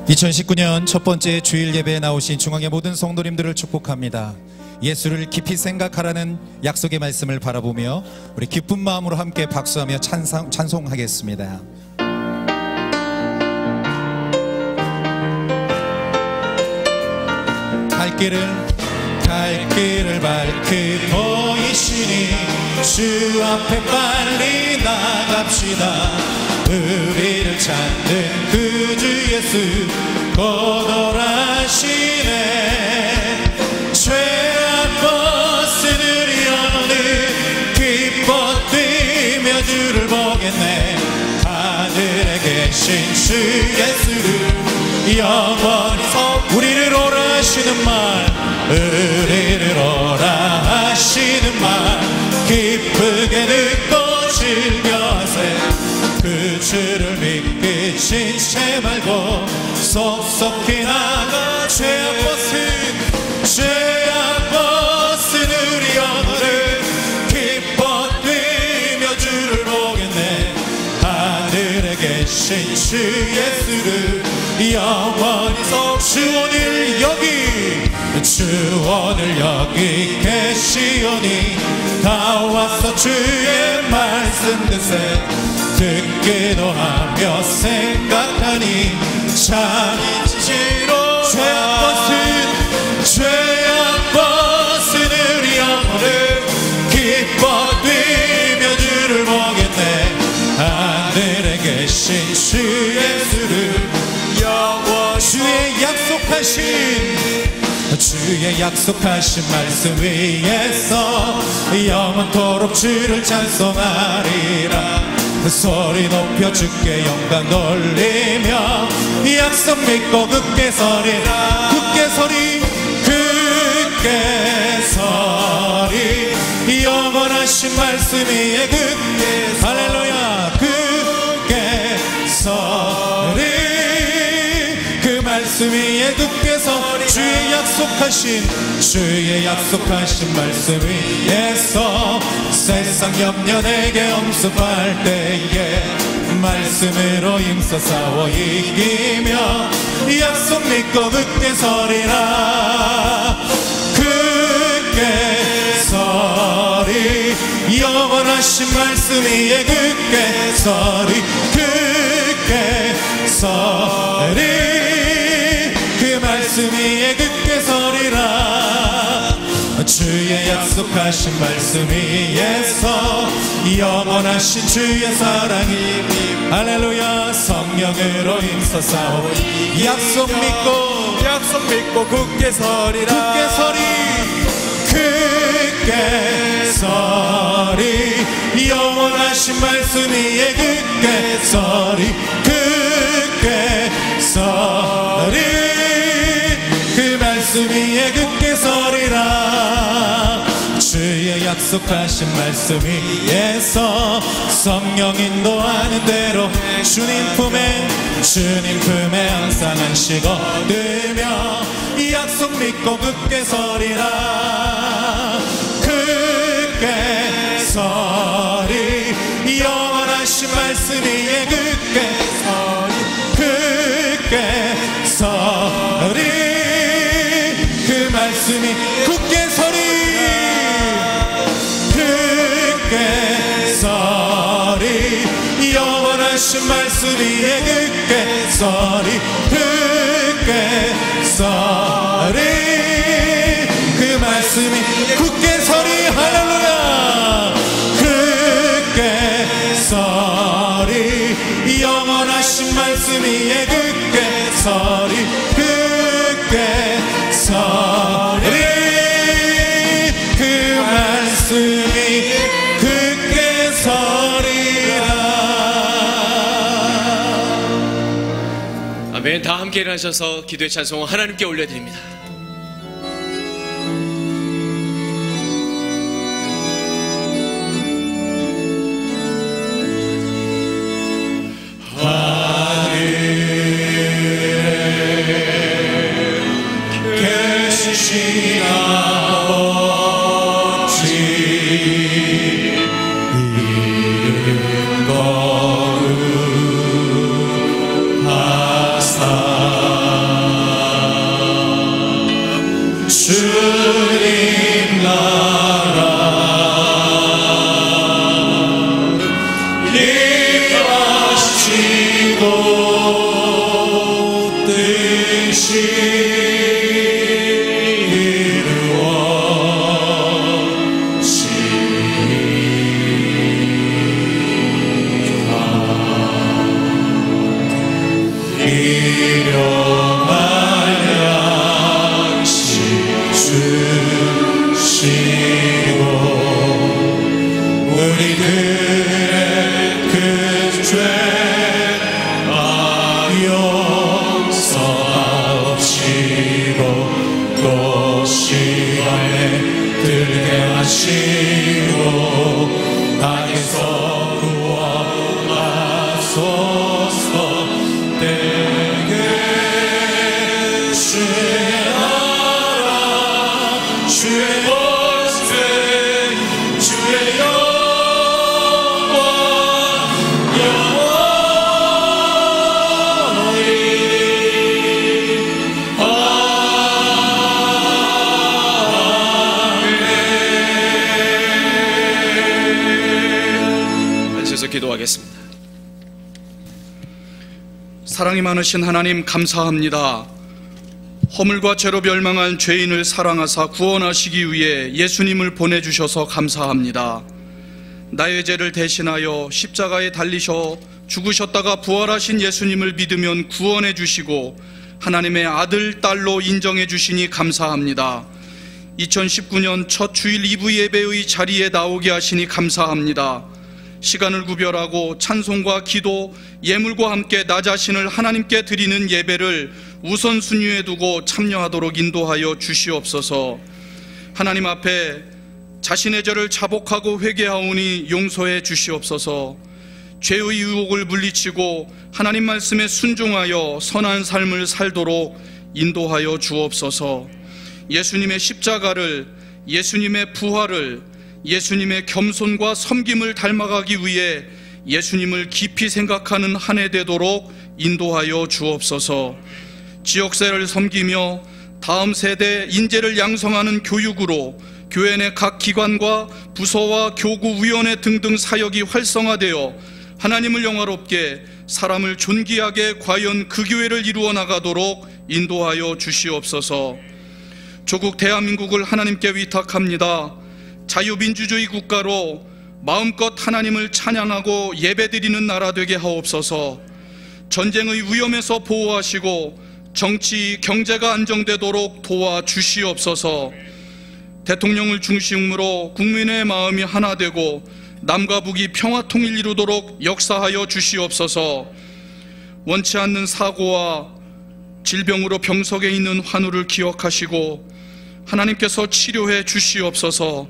2019년 첫 번째 주일 예배에 나오신 중앙의 모든 성도님들을 축복합니다. 예수를 깊이 생각하라는 약속의 말씀을 바라보며 우리 기쁜 마음으로 함께 박수하며 찬송하겠습니다. 갈 길을 밝히 보이시니 주 앞에 빨리 나갑시다. 우리를 찾는 그 주 예수 곧 오라시네. 죄악 벗으는 영혼을 기뻐 뛰며 주를 보겠네. 하늘에 계신 주 예수를 영원히 우리를 오라 하시는 말, 우리를 오라 하시는 말 기쁘게 듣고 즐겨하세. 그 주를 믿기 신체 말고 속속히 나가. 죄악 벗은 우리 영혼을 기뻐 뛰며 주를 보겠네. 하늘에 계신 주 예수를 영원히 주 오늘 여기 계시오니 다 와서 주의 말씀 듣기도 하며 생각하니 참 진실로 죄악 벗은 우리 영혼을 기뻐 뛰며 주를 보겠네. 하늘에 계신 주 예수를 주의 약속하신 말씀 위에서 영원토록 주를 찬송하리라. 소리 높여 주께 영광 돌리며 약속 믿고 굳게 서리라. 굳게 서리 영원하신 말씀 위에 굳게 할렐루야. 굳게 서리 그 말씀 위에 굳게 서리. 주의 약속하신 말씀 위에서 세상 염려 내게 엄습할 때에 말씀으로 힘써 싸워 이기며 약속 믿고 굳게 서리라. 굳게 서리 영원하신 말씀 위에 굳게 서리. 굳게 서리 그 말씀 위에 굳게 서리라. 주의 약속하신 말씀 위에서 영원하신 주의 사랑이 할렐루야. 성령으로 힘써 싸워 약속 믿고 굳게 서리라. 굳게 서리 영원하신 말씀 위에 굳게 서리. 굳게 서리 그 말씀 위에 굳게 서리라. 주의 약속하신 말씀 위에서 성령 인도하는 대로 주님 품에 항상 안식어 들며 약속 믿고 굳게 서리라. 굳게 서리 영원하신 말씀 위에 굳게 서리. 굳게 서리 그 말씀이 굳게 서리. 굳게 서리 영원하신 말씀 위에 굳게 서리. 굳게 서리 그 말씀이 굳게 서리 할렐루야. 굳게 서리 영원하신 말씀 위에 굳게 서리. 굳게 서리 그 말씀이 굳게 서리라. 아멘. 다 함께 일어나셔서 기도의 찬송을 하나님께 올려드립니다. 이름 거룩하사 일용할 양식 주시고 우리들의 그 죄 용서하옵시고 또 시험에 들게 하시고 악에서 구원하소서. 내게 주의 나라 주의 권세 주의 영광 영원히 아멘. 앉으셔서 기도하겠습니다. 사랑이 많으신 하나님 감사합니다. 허물과 죄로 멸망한 죄인을 사랑하사 구원하시기 위해 예수님을 보내주셔서 감사합니다. 나의 죄를 대신하여 십자가에 달리셔 죽으셨다가 부활하신 예수님을 믿으면 구원해 주시고 하나님의 아들, 딸로 인정해 주시니 감사합니다. 2019년 첫 주일 2부 예배의 자리에 나오게 하시니 감사합니다. 시간을 구별하고 찬송과 기도, 예물과 함께 나 자신을 하나님께 드리는 예배를 우선순위에 두고 참여하도록 인도하여 주시옵소서. 하나님 앞에 자신의 죄를 자복하고 회개하오니 용서해 주시옵소서. 죄의 유혹을 물리치고 하나님 말씀에 순종하여 선한 삶을 살도록 인도하여 주옵소서. 예수님의 십자가를, 예수님의 부활을, 예수님의 겸손과 섬김을 닮아가기 위해 예수님을 깊이 생각하는 한 해 되도록 인도하여 주옵소서. 지역사회를 섬기며 다음 세대 인재를 양성하는 교육으로 교회 내 각 기관과 부서와 교구위원회 등등 사역이 활성화되어 하나님을 영화롭게 사람을 존귀하게 과연 그 교회를 이루어 나가도록 인도하여 주시옵소서. 조국 대한민국을 하나님께 위탁합니다. 자유민주주의 국가로 마음껏 하나님을 찬양하고 예배드리는 나라 되게 하옵소서. 전쟁의 위험에서 보호하시고 정치, 경제가 안정되도록 도와주시옵소서. 대통령을 중심으로 국민의 마음이 하나 되고 남과 북이 평화통일 이루도록 역사하여 주시옵소서. 원치 않는 사고와 질병으로 병석에 있는 환우를 기억하시고 하나님께서 치료해 주시옵소서.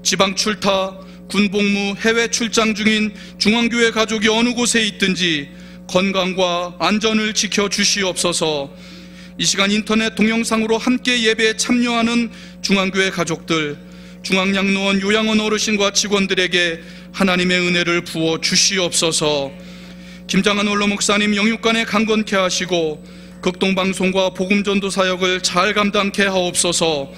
지방 출타, 군복무, 해외 출장 중인 중앙교회 가족이 어느 곳에 있든지 건강과 안전을 지켜 주시옵소서. 이 시간 인터넷 동영상으로 함께 예배에 참여하는 중앙교회 가족들, 중앙양로원 요양원 어르신과 직원들에게 하나님의 은혜를 부어 주시옵소서. 김장한 원로 목사님 영육간에 강건케 하시고 극동방송과 복음전도 사역을 잘 감당케 하옵소서.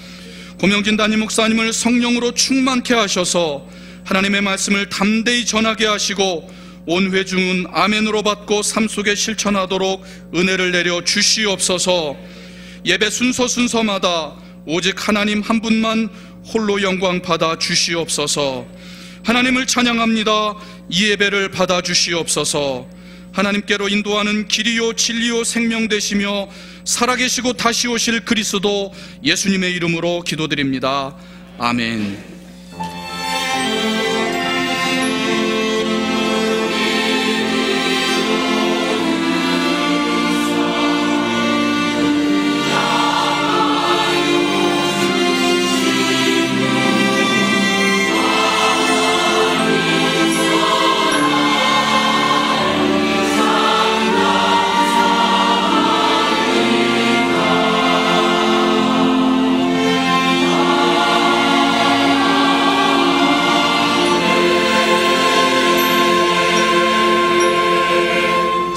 고명진 담임 목사님을 성령으로 충만케 하셔서 하나님의 말씀을 담대히 전하게 하시고 온 회중은 아멘으로 받고 삶 속에 실천하도록 은혜를 내려 주시옵소서. 예배 순서마다 오직 하나님 한 분만 홀로 영광 받아 주시옵소서. 하나님을 찬양합니다. 이 예배를 받아 주시옵소서. 하나님께로 인도하는 길이요 진리요 생명 되시며 살아계시고 다시 오실 그리스도 예수님의 이름으로 기도드립니다. 아멘.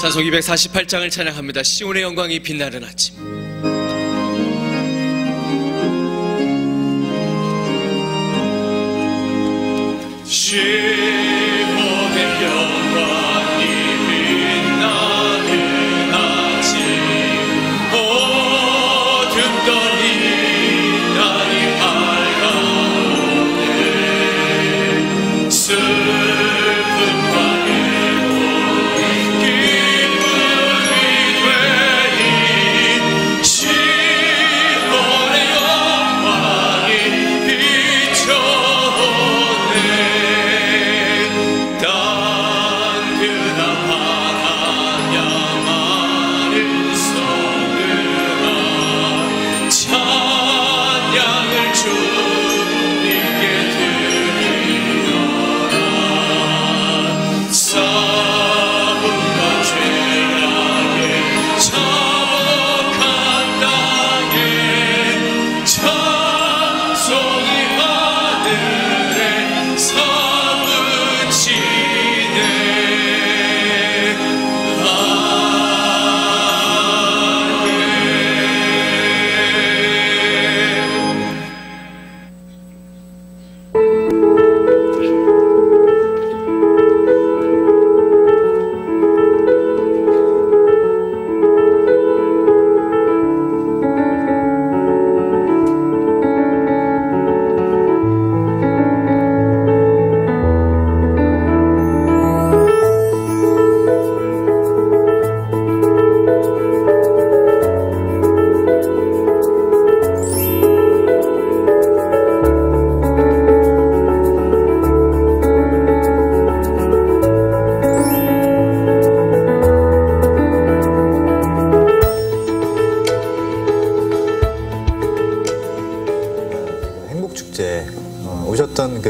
찬송 248장을 찬양합니다. 시온의 영광이 빛나는 아침. 시온의 영광이 빛나는 아침, 어둠 떨린 날이 밝아오네. 슬픔과 기쁨이 되네.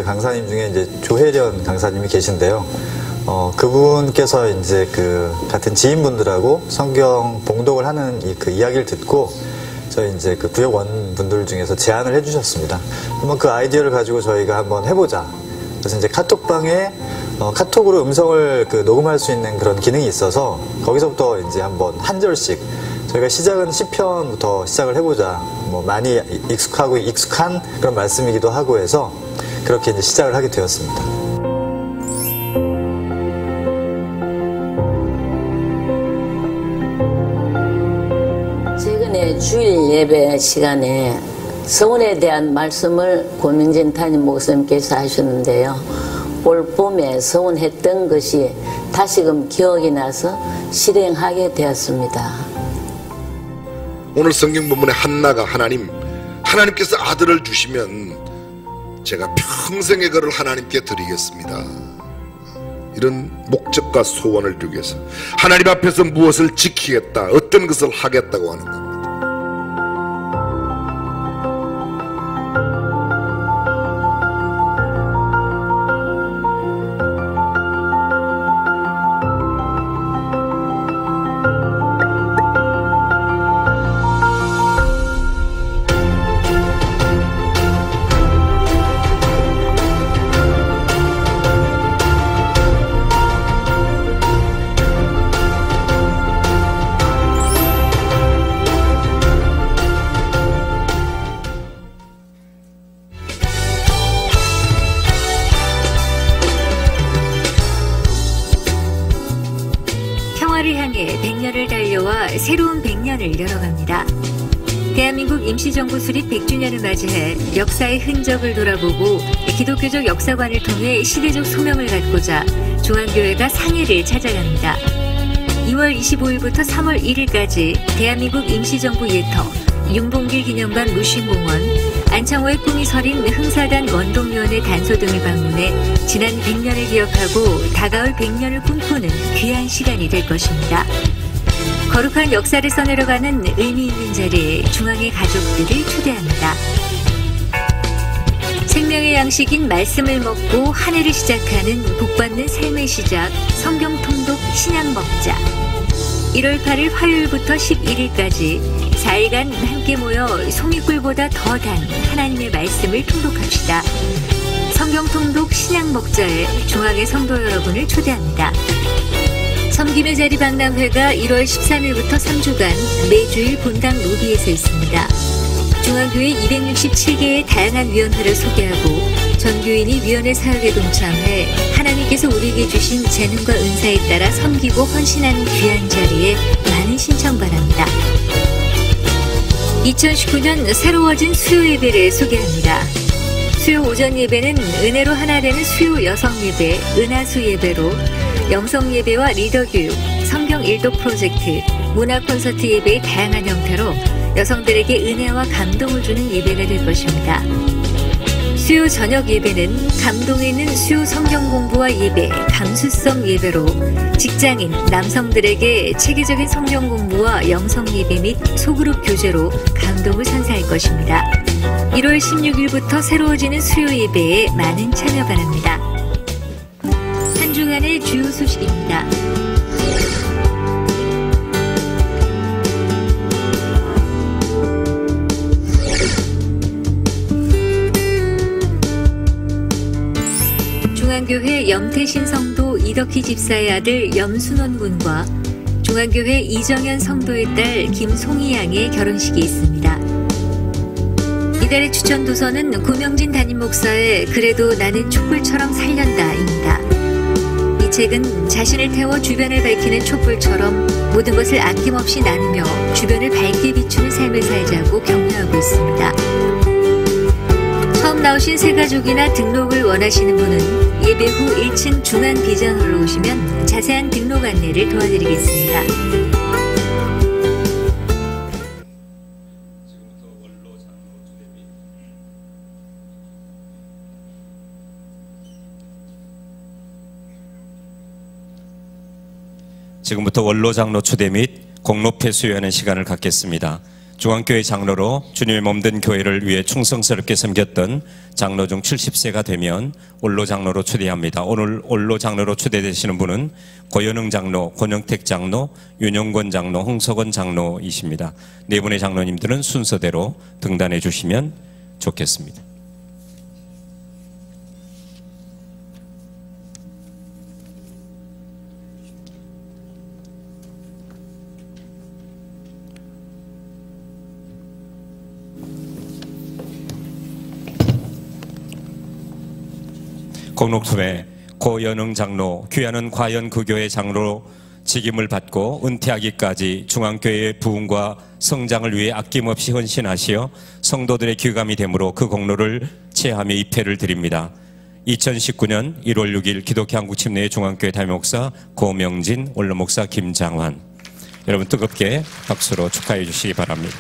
강사님 중에 이제 조혜련 강사님이 계신데요. 그분께서 이제 그 같은 지인분들하고 성경 봉독을 하는 그 이야기를 듣고 저희 이제 그 구역원 분들 중에서 제안을 해주셨습니다. 한번 그 아이디어를 가지고 저희가 한번 해보자. 그래서 이제 카톡방에 카톡으로 음성을 그 녹음할 수 있는 그런 기능이 있어서 거기서부터 이제 한번 한 절씩 저희가 시작은 시편부터 시작을 해보자. 뭐 많이 익숙한 그런 말씀이기도 하고 해서 그렇게 이제 시작을 하게 되었습니다. 최근에 주일 예배 시간에 서원에 대한 말씀을 고명진 담임 목사님께서 하셨는데요. 올 봄에 서원했던 것이 다시금 기억이 나서 실행하게 되었습니다. 오늘 성경 본문의 한나가 하나님께서 아들을 주시면 제가 평생의 것을 하나님께 드리겠습니다. 이런 목적과 소원을 두기 위해서 하나님 앞에서 무엇을 지키겠다, 어떤 것을 하겠다고 하는 겁니다. 새로운 100년을 열어갑니다. 대한민국 임시정부 수립 100주년을 맞이해 역사의 흔적을 돌아보고 기독교적 역사관을 통해 시대적 소명을 갖고자 중앙교회가 상해를 찾아갑니다. 2월 25일부터 3월 1일까지 대한민국 임시정부 예터, 윤봉길 기념관 무심공원, 안창호의 꿈이 서린 흥사단 원동위원회 단소 등을 방문해 지난 100년을 기억하고 다가올 100년을 꿈꾸는 귀한 시간이 될 것입니다. 거룩한 역사를 써내려가는 의미 있는 자리에 중앙의 가족들을 초대합니다. 생명의 양식인 말씀을 먹고 한 해를 시작하는 복받는 삶의 시작, 성경 통독 신약 먹자. 1월 8일 화요일부터 11일까지 4일간 함께 모여 소미꿀보다 더 단 하나님의 말씀을 통독합시다. 성경 통독 신약 먹자에 중앙의 성도 여러분을 초대합니다. 섬김의 자리 박람회가 1월 13일부터 3주간 매주일 본당 로비에서 있습니다. 중앙교회 267개의 다양한 위원회를 소개하고 전교인이 위원회 사역에 동참해 하나님께서 우리에게 주신 재능과 은사에 따라 섬기고 헌신하는 귀한 자리에 많은 신청 바랍니다. 2019년 새로워진 수요 예배를 소개합니다. 수요 오전 예배는 은혜로 하나 되는 수요 여성 예배, 은하수 예배로 영성 예배와 리더 교육, 성경 일독 프로젝트, 문화 콘서트 예배의 다양한 형태로 여성들에게 은혜와 감동을 주는 예배가 될 것입니다. 수요 저녁 예배는 감동에 있는 수요 성경 공부와 예배, 감수성 예배로 직장인, 남성들에게 체계적인 성경 공부와 영성 예배 및 소그룹 교제로 감동을 선사할 것입니다. 1월 16일부터 새로워지는 수요 예배에 많은 참여 바랍니다. 한 주간의 주요 소식입니다. 중앙교회 염태신 성도 이덕희 집사의 아들 염순원 군과 중앙교회 이정현 성도의 딸 김송희 양의 결혼식이 있습니다. 이달의 추천 도서는 고명진 담임 목사의 그래도 나는 촛불처럼 살련다입니다. 이 책은 자신을 태워 주변을 밝히는 촛불처럼 모든 것을 아낌없이 나누며 주변을 밝게 비추는 삶을 살자고 격려하고 있습니다. 처음 나오신 새가족이나 등록을 원하시는 분은 예배 후 1층 중앙 비전홀로 오시면 자세한 등록 안내를 도와드리겠습니다. 지금부터 원로 장로 초대 및 공로패 수여하는 시간을 갖겠습니다. 중앙교회 장로로 주님의 몸된 교회를 위해 충성스럽게 섬겼던 장로 중 70세가 되면 원로 장로로 초대합니다. 오늘 원로 장로로 초대되시는 분은 고연흥 장로, 권영택 장로, 윤영권 장로, 홍석원 장로이십니다. 네 분의 장로님들은 순서대로 등단해 주시면 좋겠습니다. 공록투에 고연흥 장로, 귀하는 과연 그 교회 장로로 직임을 받고 은퇴하기까지 중앙교회의 부흥과 성장을 위해 아낌없이 헌신하시어 성도들의 귀감이 되므로 그 공로를 체하며 입회를 드립니다. 2019년 1월 6일 기독교 한국침례의 중앙교회 담임목사 고명진, 원로목사 김장환. 여러분 뜨겁게 박수로 축하해 주시기 바랍니다.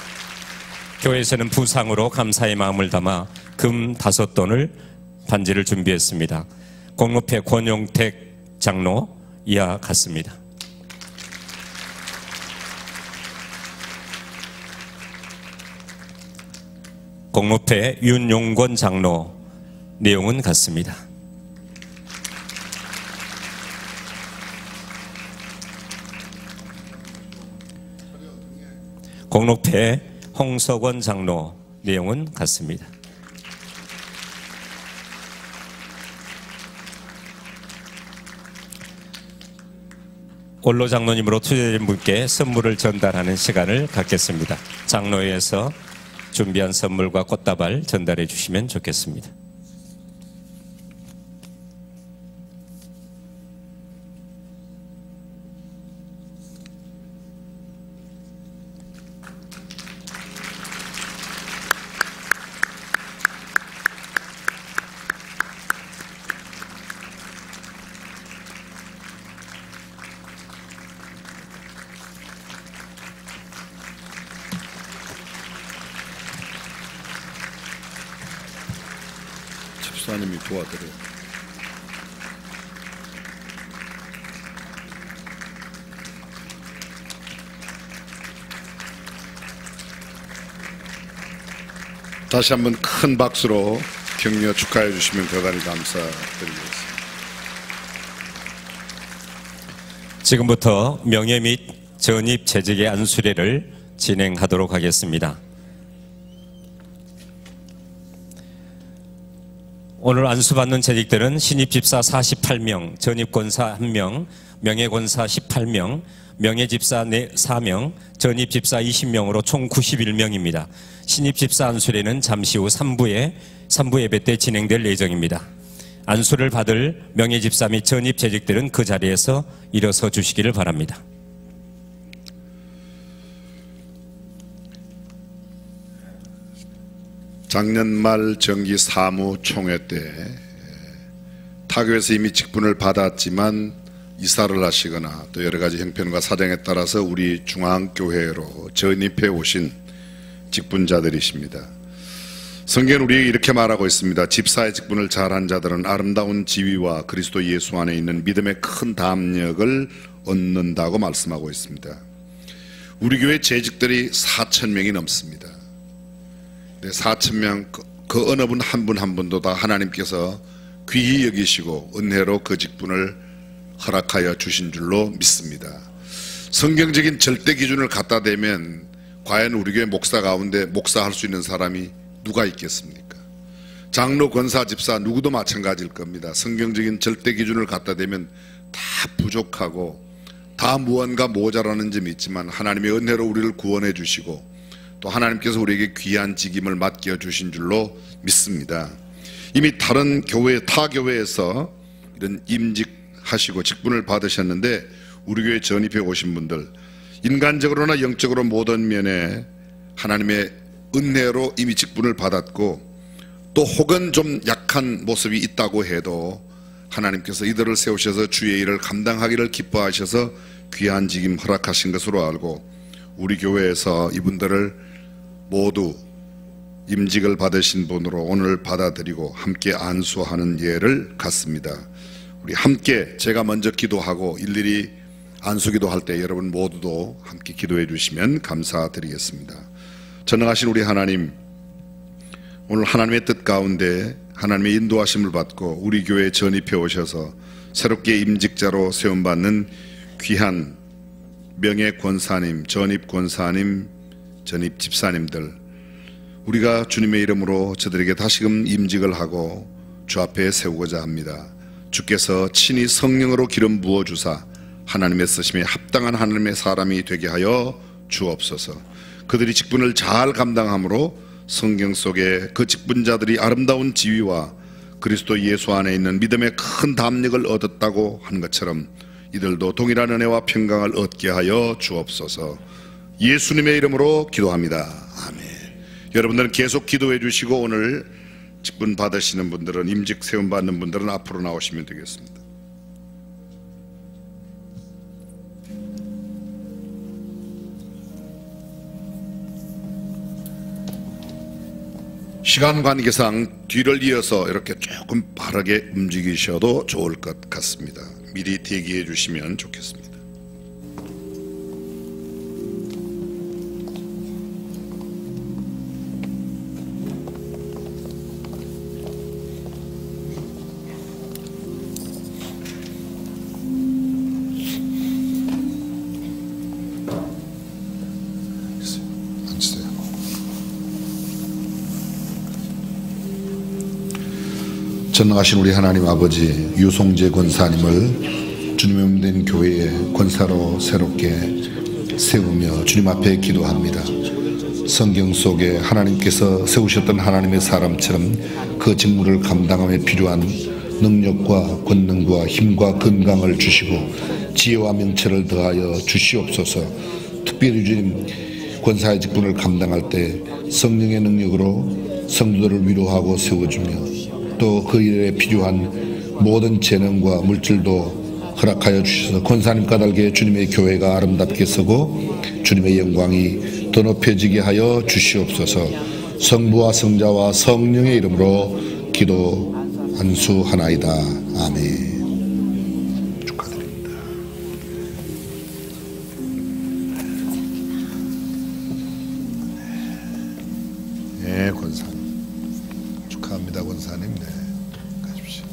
교회에서는 부상으로 감사의 마음을 담아 금 5돈을 반지를 준비했습니다. 공로패 권용택 장로 이하 같습니다. 공로패 윤용권 장로 내용은 같습니다. 공로패 홍석원 장로 내용은 같습니다. 원로 장로님으로 투자된 분께 선물을 전달하는 시간을 갖겠습니다. 장로회에서 준비한 선물과 꽃다발 전달해 주시면 좋겠습니다. 집사님이 도와드려요. 다시 한번 큰 박수로 격려 축하해 주시면 대단히 감사드리겠습니다. 지금부터 명예 및 전입 재직의 안수례를 진행하도록 하겠습니다. 오늘 안수받는 재직들은 신입집사 48명, 전입권사 1명, 명예권사 18명, 명예집사 4명, 전입집사 20명으로 총 91명입니다. 신입집사 안수례는 잠시 후 3부 예배 때 진행될 예정입니다. 안수를 받을 명예집사 및 전입 재직들은 그 자리에서 일어서 주시기를 바랍니다. 작년 말 정기 사무총회 때 타교에서 이미 직분을 받았지만 이사를 하시거나 또 여러 가지 형편과 사정에 따라서 우리 중앙교회로 전입해 오신 직분자들이십니다. 성경은 우리에게 이렇게 말하고 있습니다. 집사의 직분을 잘한 자들은 아름다운 지위와 그리스도 예수 안에 있는 믿음의 큰 담력을 얻는다고 말씀하고 있습니다. 우리 교회 재직들이 4,000명이 넘습니다. 4,000명 그 어느 분 한 분 한 분도 다 하나님께서 귀히 여기시고 은혜로 그 직분을 허락하여 주신 줄로 믿습니다. 성경적인 절대 기준을 갖다 대면 과연 우리 교회 목사 가운데 목사할 수 있는 사람이 누가 있겠습니까? 장로, 권사, 집사 누구도 마찬가지일 겁니다. 성경적인 절대 기준을 갖다 대면 다 부족하고 다 무언가 모자라는 점이 있지만 하나님의 은혜로 우리를 구원해 주시고 또 하나님께서 우리에게 귀한 직임을 맡겨 주신 줄로 믿습니다. 이미 다른 교회, 타 교회에서 이런 임직하시고 직분을 받으셨는데 우리 교회 전입해 오신 분들 인간적으로나 영적으로 모든 면에 하나님의 은혜로 이미 직분을 받았고 또 혹은 좀 약한 모습이 있다고 해도 하나님께서 이들을 세우셔서 주의 일을 감당하기를 기뻐하셔서 귀한 직임 허락하신 것으로 알고 우리 교회에서 이분들을 모두 임직을 받으신 분으로 오늘 받아들이고 함께 안수하는 예를 갖습니다. 우리 함께 제가 먼저 기도하고 일일이 안수기도 할 때 여러분 모두도 함께 기도해 주시면 감사드리겠습니다. 전능하신 우리 하나님, 오늘 하나님의 뜻 가운데 하나님의 인도하심을 받고 우리 교회에 전입해 오셔서 새롭게 임직자로 세움받는 귀한 명예 권사님, 전입 권사님, 전입 집사님들, 우리가 주님의 이름으로 저들에게 다시금 임직을 하고 주 앞에 세우고자 합니다. 주께서 친히 성령으로 기름 부어주사 하나님의 쓰심에 합당한 하나님의 사람이 되게 하여 주옵소서. 그들이 직분을 잘 감당함으로 성경 속에 그 직분자들이 아름다운 지위와 그리스도 예수 안에 있는 믿음의 큰 담력을 얻었다고 한 것처럼 이들도 동일한 은혜와 평강을 얻게 하여 주옵소서. 예수님의 이름으로 기도합니다. 아멘. 여러분들은 계속 기도해 주시고 오늘 직분 받으시는 분들은, 임직 세움 받는 분들은 앞으로 나오시면 되겠습니다. 시간 관계상 뒤를 이어서 이렇게 조금 빠르게 움직이셔도 좋을 것 같습니다. 미리 대기해 주시면 좋겠습니다. 전능하신 우리 하나님 아버지, 유송재 권사님을 주님의 몸된 교회의 권사로 새롭게 세우며 주님 앞에 기도합니다. 성경 속에 하나님께서 세우셨던 하나님의 사람처럼 그 직무를 감당함에 필요한 능력과 권능과 힘과 건강을 주시고 지혜와 명철을 더하여 주시옵소서. 특별히 주님, 권사의 직분을 감당할 때 성령의 능력으로 성도들을 위로하고 세워주며 또 그 일에 필요한 모든 재능과 물질도 허락하여 주셔서 권사님 까닭에 주님의 교회가 아름답게 서고 주님의 영광이 더 높여지게 하여 주시옵소서. 성부와 성자와 성령의 이름으로 기도 안수하나이다. 아멘. 축하드립니다. 네, 권사님 축하합니다. 권사님, 네, 가십시오.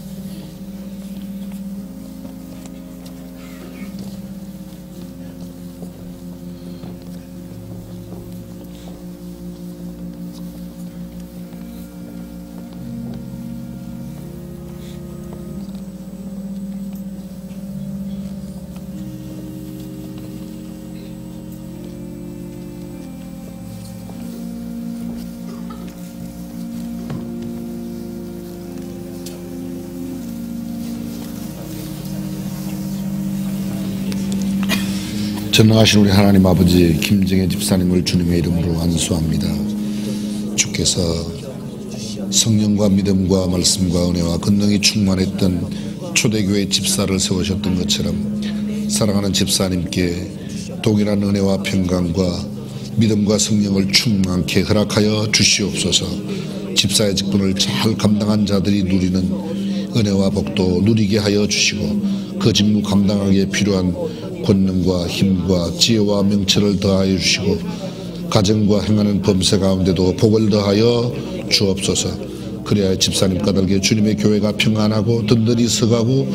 전능하신 우리 하나님 아버지, 김정혜 집사님을 주님의 이름으로 안수합니다. 주께서 성령과 믿음과 말씀과 은혜와 권능이 충만했던 초대교회 집사를 세우셨던 것처럼 사랑하는 집사님께 동일한 은혜와 평강과 믿음과 성령을 충만케 허락하여 주시옵소서. 집사의 직분을 잘 감당한 자들이 누리는 은혜와 복도 누리게 하여 주시고 그 직무 감당하기에 필요한 권능과 힘과 지혜와 명철을 더하여 주시고 가정과 행하는 범세 가운데도 복을 더하여 주옵소서. 그래야 집사님 까닭에 주님의 교회가 평안하고 든든히 서가고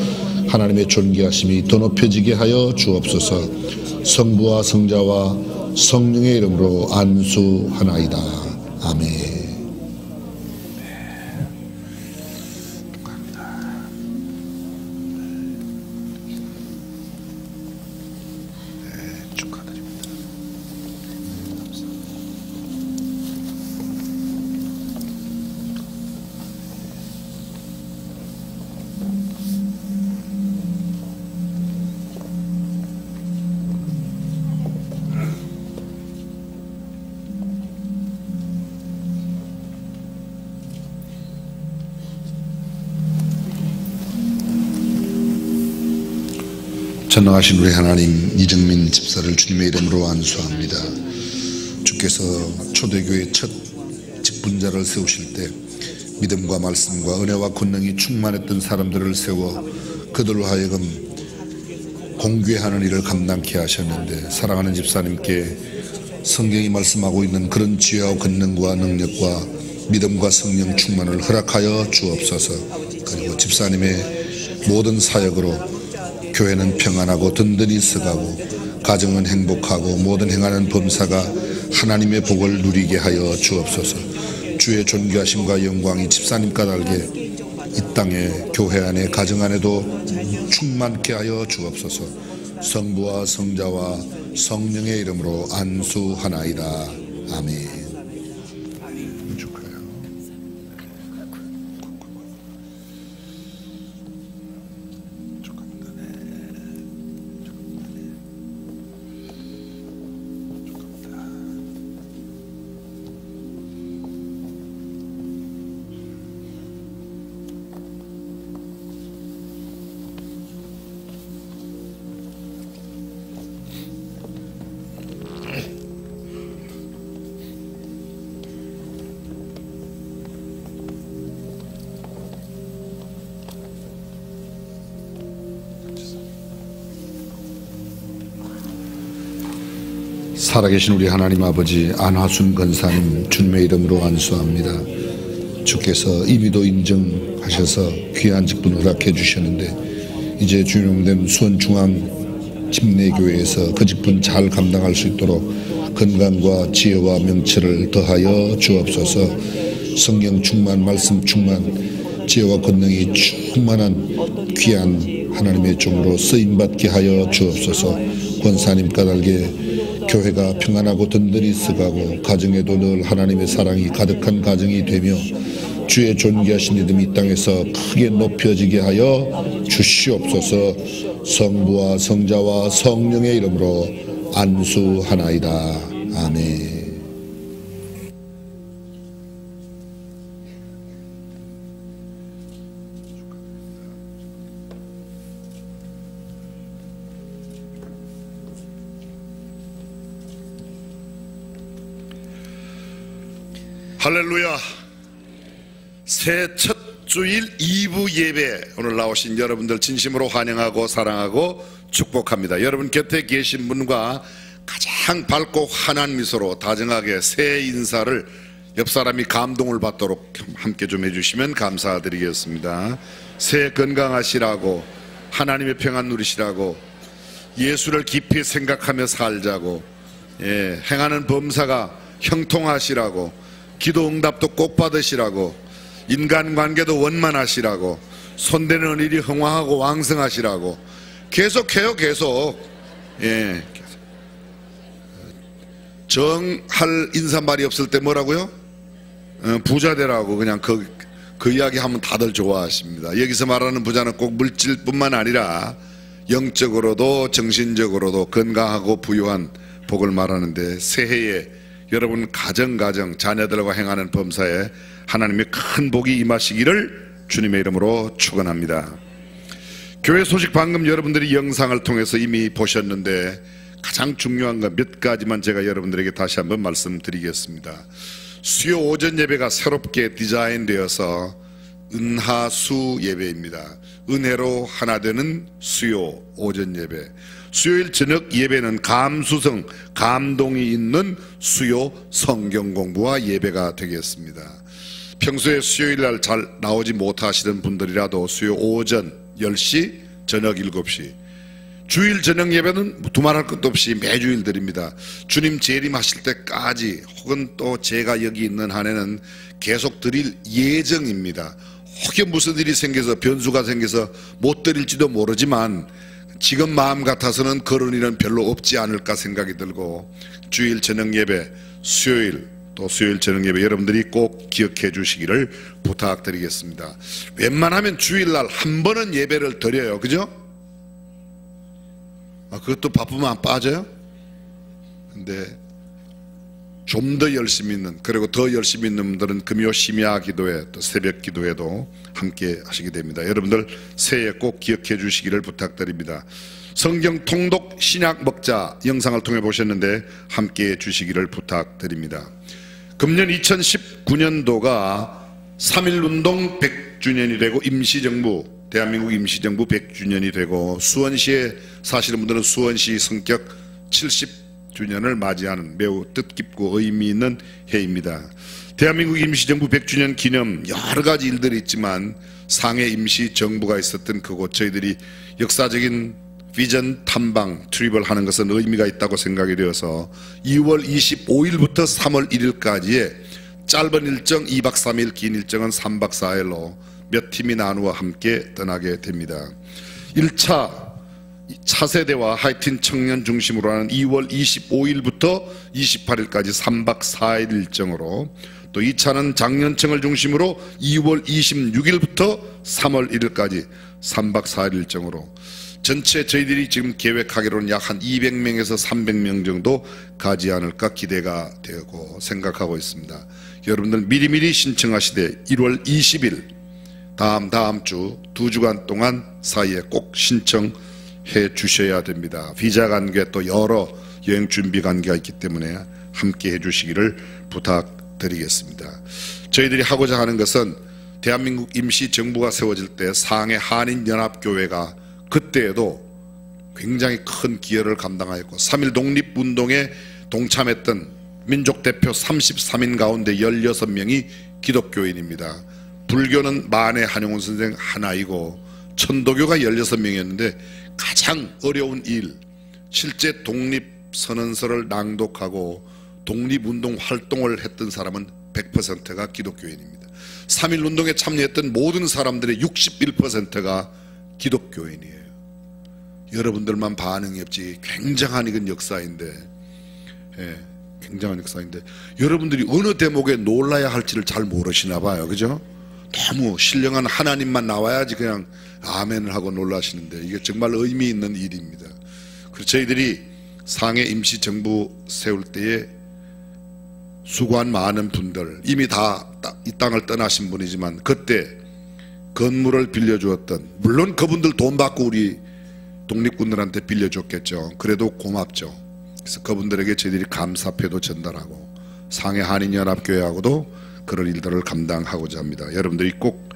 하나님의 존귀하심이 더 높여지게 하여 주옵소서. 성부와 성자와 성령의 이름으로 안수하나이다. 아멘. 전능하신 우리 하나님, 이정민 집사를 주님의 이름으로 안수합니다. 주께서 초대교회 첫 직분자를 세우실 때 믿음과 말씀과 은혜와 권능이 충만했던 사람들을 세워 그들로 하여금 공교회하는 일을 감당케 하셨는데 사랑하는 집사님께 성경이 말씀하고 있는 그런 지혜와 권능과 능력과 믿음과 성령 충만을 허락하여 주옵소서. 그리고 집사님의 모든 사역으로 교회는 평안하고 든든히 서가고 가정은 행복하고 모든 행하는 범사가 하나님의 복을 누리게 하여 주옵소서. 주의 존귀하심과 영광이 집사님과 달게 이 땅에 교회 안에 가정 안에도 충만케 하여 주옵소서. 성부와 성자와 성령의 이름으로 안수하나이다. 아멘. 살아계신 우리 하나님 아버지, 안화순 권사님 주님의 이름으로 안수합니다. 주께서 임의도 인정하셔서 귀한 직분 허락해 주셨는데 이제 주님된 수원중앙 침례교회에서 그 직분 잘 감당할 수 있도록 건강과 지혜와 명철을 더하여 주옵소서. 성령 충만, 말씀 충만, 지혜와 권능이 충만한 귀한 하나님의 종으로 쓰임받게 하여 주옵소서. 권사님 까닭에 교회가 평안하고 든든히 서가고 가정에도 늘 하나님의 사랑이 가득한 가정이 되며 주의 존귀하신 이름이 이 땅에서 크게 높여지게 하여 주시옵소서. 성부와 성자와 성령의 이름으로 안수하나이다. 아멘. 할렐루야. 새 첫 주일 2부 예배 오늘 나오신 여러분들 진심으로 환영하고 사랑하고 축복합니다. 여러분 곁에 계신 분과 가장 밝고 환한 미소로 다정하게 새 인사를 옆 사람이 감동을 받도록 함께 좀 해주시면 감사드리겠습니다. 새해 건강하시라고, 하나님의 평안 누리시라고, 예수를 깊이 생각하며 살자고, 행하는 범사가 형통하시라고, 기도 응답도 꼭 받으시라고, 인간관계도 원만하시라고, 손대는 일이 흥왕하고 왕성하시라고 계속해요. 계속. 정할 인사말이 없을 때 뭐라고요? 부자 되라고. 그냥 그 이야기 하면 다들 좋아하십니다. 여기서 말하는 부자는 꼭 물질뿐만 아니라 영적으로도 정신적으로도 건강하고 부유한 복을 말하는데, 새해에 여러분 가정 자녀들과 행하는 범사에 하나님의 큰 복이 임하시기를 주님의 이름으로 축원합니다. 교회 소식 방금 여러분들이 영상을 통해서 이미 보셨는데 가장 중요한 것 몇 가지만 제가 여러분들에게 다시 한번 말씀드리겠습니다. 수요 오전 예배가 새롭게 디자인되어서 은하수 예배입니다. 은혜로 하나 되는 수요 오전 예배. 수요일 저녁 예배는 감수성, 감동이 있는 수요 성경 공부와 예배가 되겠습니다. 평소에 수요일날 잘 나오지 못하시는 분들이라도 수요 오전 10시, 저녁 7시, 주일 저녁 예배는 두말할 것도 없이 매주일 드립니다. 주님 재림하실 때까지 혹은 또 제가 여기 있는 한해는 계속 드릴 예정입니다. 혹여 무슨 일이 생겨서 변수가 생겨서 못 드릴지도 모르지만 지금 마음 같아서는 그런 일은 별로 없지 않을까 생각이 들고, 주일 저녁 예배, 수요일 또 수요일 저녁 예배 여러분들이 꼭 기억해 주시기를 부탁드리겠습니다. 웬만하면 주일날 한 번은 예배를 드려요. 그죠? 그것도 바쁘면 안 빠져요? 근데 좀 더 열심히 있는, 그리고 더 열심히 있는 분들은 금요 심야 기도회 또 새벽 기도회도 함께 하시게 됩니다. 여러분들 새해 꼭 기억해 주시기를 부탁드립니다. 성경 통독 신약 먹자 영상을 통해 보셨는데 함께 해 주시기를 부탁드립니다. 금년 2019년도가 3.1운동 100주년이 되고 임시정부, 대한민국 임시정부 100주년이 되고, 수원시에 사시는 분들은 수원시 성격 100주년을 맞이하는 매우 뜻깊고 의미 있는 해입니다. 대한민국 임시정부 100주년 기념 여러 가지 일들이 있지만 상해 임시정부가 있었던 그곳 저희들이 역사적인 비전 탐방 트립을 하는 것은 의미가 있다고 생각이 되어서 2월 25일부터 3월 1일까지의 짧은 일정 2박 3일, 긴 일정은 3박 4일로 몇 팀이 나누어 함께 떠나게 됩니다. 1차 차세대와 하이틴 청년 중심으로 하는 2월 25일부터 28일까지 3박 4일 일정으로, 또 2차는 장년층을 중심으로 2월 26일부터 3월 1일까지 3박 4일 일정으로, 전체 저희들이 지금 계획하기로는 약 한 200명에서 300명 정도 가지 않을까 기대가 되고 생각하고 있습니다. 여러분들 미리미리 신청하시되 1월 20일 다음 주 2주간 동안 사이에 꼭 신청해 주셔야 됩니다. 비자 관계 또 여러 여행 준비 관계가 있기 때문에 함께 해 주시기를 부탁드리겠습니다. 저희들이 하고자 하는 것은 대한민국 임시정부가 세워질 때 상해 한인연합교회가 그때에도 굉장히 큰 기여를 감당하였고 3.1 독립운동에 동참했던 민족대표 33인 가운데 16명이 기독교인입니다. 불교는 만해 한용운 선생 하나이고 천도교가 16명이었는데 가장 어려운 일, 실제 독립선언서를 낭독하고 독립운동 활동을 했던 사람은 100%가 기독교인입니다. 3.1 운동에 참여했던 모든 사람들의 61%가 기독교인이에요. 여러분들만 반응이 없지 굉장한 이건 역사인데, 굉장한 역사인데 여러분들이 어느 대목에 놀라야 할지를 잘 모르시나 봐요. 그죠? 너무 신령한 하나님만 나와야지 그냥 아멘을 하고 놀라시는데 이게 정말 의미 있는 일입니다. 그래서 저희들이 상해 임시정부 세울 때에 수고한 많은 분들, 이미 다 이 땅을 떠나신 분이지만 그때 건물을 빌려주었던, 물론 그분들 돈 받고 우리 독립군들한테 빌려줬겠죠. 그래도 고맙죠. 그래서 그분들에게 저희들이 감사패도 전달하고 상해 한인연합교회하고도 그런 일들을 감당하고자 합니다. 여러분들이 꼭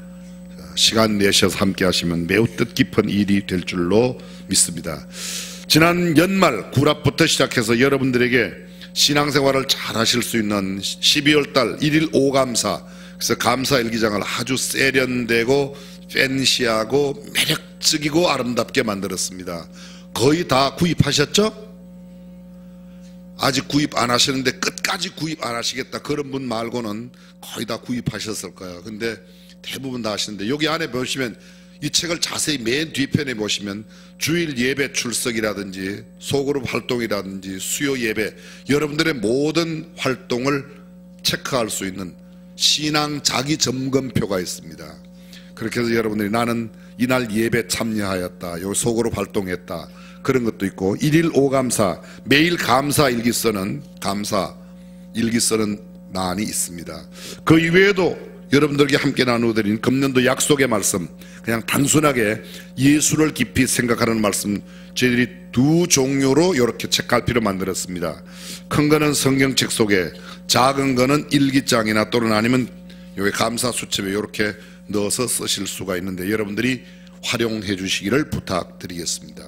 시간 내셔서 함께 하시면 매우 뜻깊은 일이 될 줄로 믿습니다. 지난 연말 구랍부터 시작해서 여러분들에게 신앙생활을 잘 하실 수 있는 12월 달 1일 오감사, 그래서 감사일기장을 아주 세련되고 팬시하고 매력적이고 아름답게 만들었습니다. 거의 다 구입하셨죠? 아직 구입 안 하셨는데 끝까지 구입 안 하시겠다 그런 분 말고는 거의 다 구입하셨을 거예요. 근데 대부분 다 하시는데 여기 안에 보시면 이 책을 자세히 맨 뒤편에 보시면 주일 예배 출석이라든지 소그룹 활동이라든지 수요 예배, 여러분들의 모든 활동을 체크할 수 있는 신앙 자기 점검표가 있습니다. 그렇게 해서 여러분들이 나는 이날 예배 참여하였다, 요 소그룹 활동했다, 그런 것도 있고 1일 오감사, 매일 감사 일기 쓰는 감사 일기 쓰는 난이 있습니다. 그 이외에도 여러분들에게 함께 나누어드린 금년도 약속의 말씀, 그냥 단순하게 예수를 깊이 생각하는 말씀 저희들이 두 종류로 이렇게 책갈피로 만들었습니다. 큰 거는 성경책 속에, 작은 거는 일기장이나 또는 아니면 여기 감사 수첩에 이렇게 넣어서 쓰실 수가 있는데 여러분들이 활용해 주시기를 부탁드리겠습니다.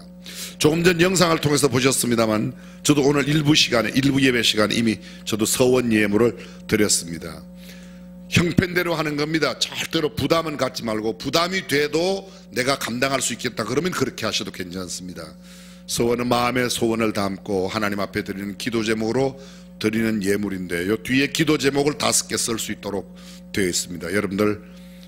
조금 전 영상을 통해서 보셨습니다만 저도 오늘 일부 예배 시간에 이미 저도 서원 예물을 드렸습니다. 형편대로 하는 겁니다. 절대로 부담은 갖지 말고, 부담이 돼도 내가 감당할 수 있겠다 그러면 그렇게 하셔도 괜찮습니다. 서원은 마음의 소원을 담고 하나님 앞에 드리는 기도 제목으로 드리는 예물인데 요 뒤에 기도 제목을 5개 쓸 수 있도록 되어 있습니다. 여러분들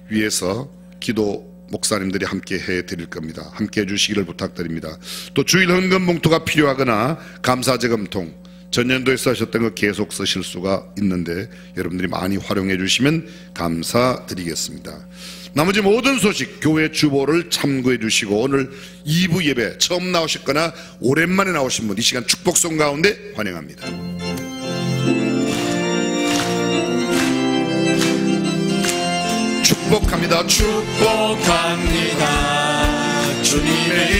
위해서 기도 목사님들이 함께 해 드릴 겁니다. 함께 해 주시기를 부탁드립니다. 또 주일 헌금 봉투가 필요하거나 감사저금통 전년도에 쓰셨던 거 계속 쓰실 수가 있는데 여러분들이 많이 활용해 주시면 감사드리겠습니다. 나머지 모든 소식 교회 주보를 참고해 주시고 오늘 2부 예배 처음 나오셨거나 오랜만에 나오신 분 이 시간 축복송 가운데 환영합니다. 축복합니다. 축복합니다. 주님의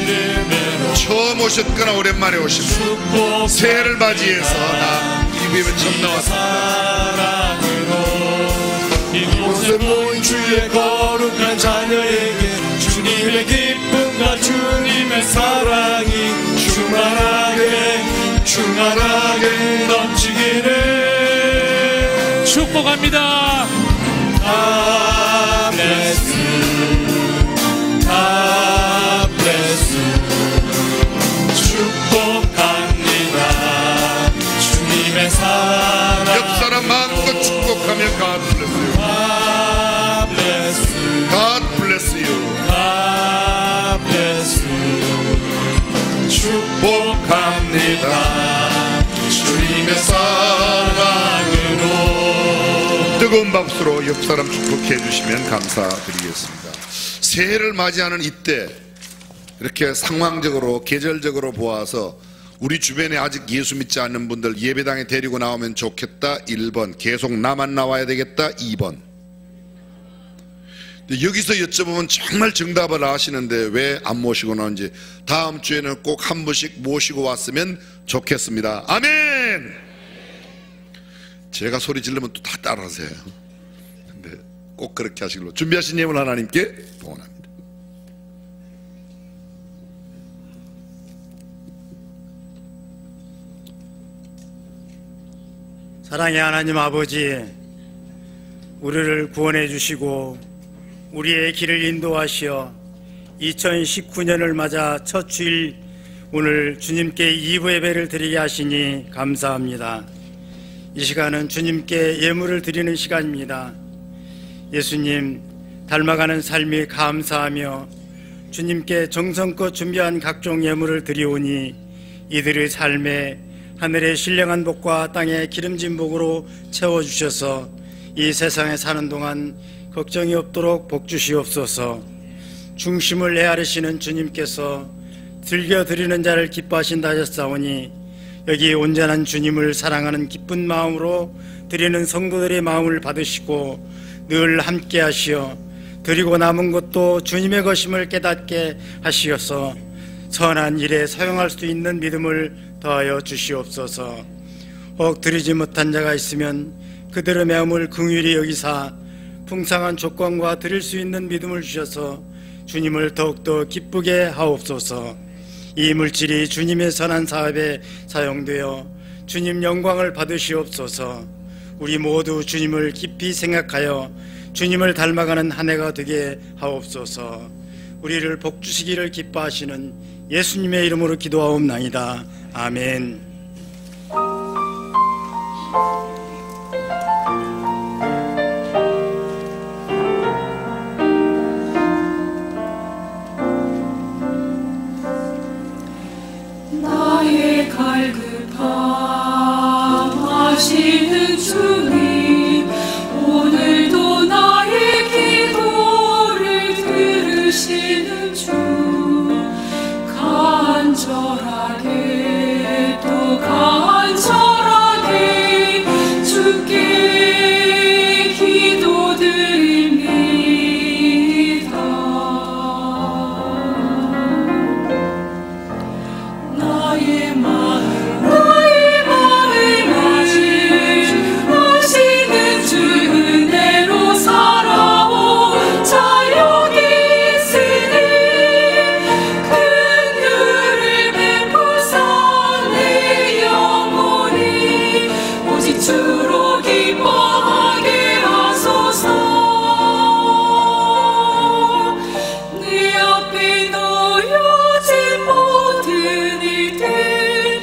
이름으로 처음 오셨거나 오랜만에 오신 분 새해를 맞이해서 나 이부에 처음 나왔습니다. 이곳에 모인 주의 거룩한 자녀에게 주님의 기쁨과 주님의 사랑이 충만하게 충만하게 넘치기를 축복합니다. God bless you, God bless you. 축복합니다. 주님의 사랑. 옆 사람 마음껏 축복하며 God bless you. God bless you, God bless you. God bless you. 축복합니다. 주님의 사랑으로. 뜨거운 박수로 옆 사람 축복해 주시면 감사드리겠습니다. 새해를 맞이하는 이때 이렇게 상황적으로 계절적으로 보아서 우리 주변에 아직 예수 믿지 않는 분들 예배당에 데리고 나오면 좋겠다 1번, 계속 나만 나와야 되겠다 2번. 여기서 여쭤보면 정말 정답을 아시는데 왜 안 모시고 나오는지 다음 주에는 꼭 한 분씩 모시고 왔으면 좋겠습니다. 아멘. 제가 소리 지르면 또 다 따라하세요. 근데 꼭 그렇게 하시길로 준비하신 예물 하나님께 봉헌합니다. 사랑의 하나님 아버지, 우리를 구원해 주시고 우리의 길을 인도하시어 2019년을 맞아 첫 주일 오늘 주님께 2부 예배를 드리게 하시니 감사합니다. 이 시간은 주님께 예물을 드리는 시간입니다. 예수님 닮아가는 삶이 감사하며 주님께 정성껏 준비한 각종 예물을 드리오니 이들의 삶에 하늘의 신령한 복과 땅의 기름진 복으로 채워주셔서 이 세상에 사는 동안 걱정이 없도록 복 주시옵소서. 중심을 헤아리시는 주님께서 즐겨드리는 자를 기뻐하신다 하셨사오니 여기 온전한 주님을 사랑하는 기쁜 마음으로 드리는 성도들의 마음을 받으시고 늘 함께 하시어 드리고 남은 것도 주님의 것임을 깨닫게 하시어서 선한 일에 사용할 수 있는 믿음을 더하여 주시옵소서. 혹 드리지 못한 자가 있으면 그들의 마음을 긍휼히 여기사 풍성한 조건과 드릴 수 있는 믿음을 주셔서 주님을 더욱더 기쁘게 하옵소서. 이 물질이 주님의 선한 사업에 사용되어 주님 영광을 받으시옵소서. 우리 모두 주님을 깊이 생각하여 주님을 닮아가는 한 해가 되게 하옵소서. 우리를 복주시기를 기뻐하시는 예수님의 이름으로 기도하옵나이다. 아멘. 나의 갈급함 아시는 주님, 오늘도 나의 기도를 들으시는 주, 간절하게 또 간절하게 주께 기도드립니다. 나의 마음 아시는 주 은혜로 살아온 자 여기 있으니 긍휼을 베푸사 내 영혼이 오직 주로 기뻐하게 하소서. 내 앞에 놓여진 모든 일들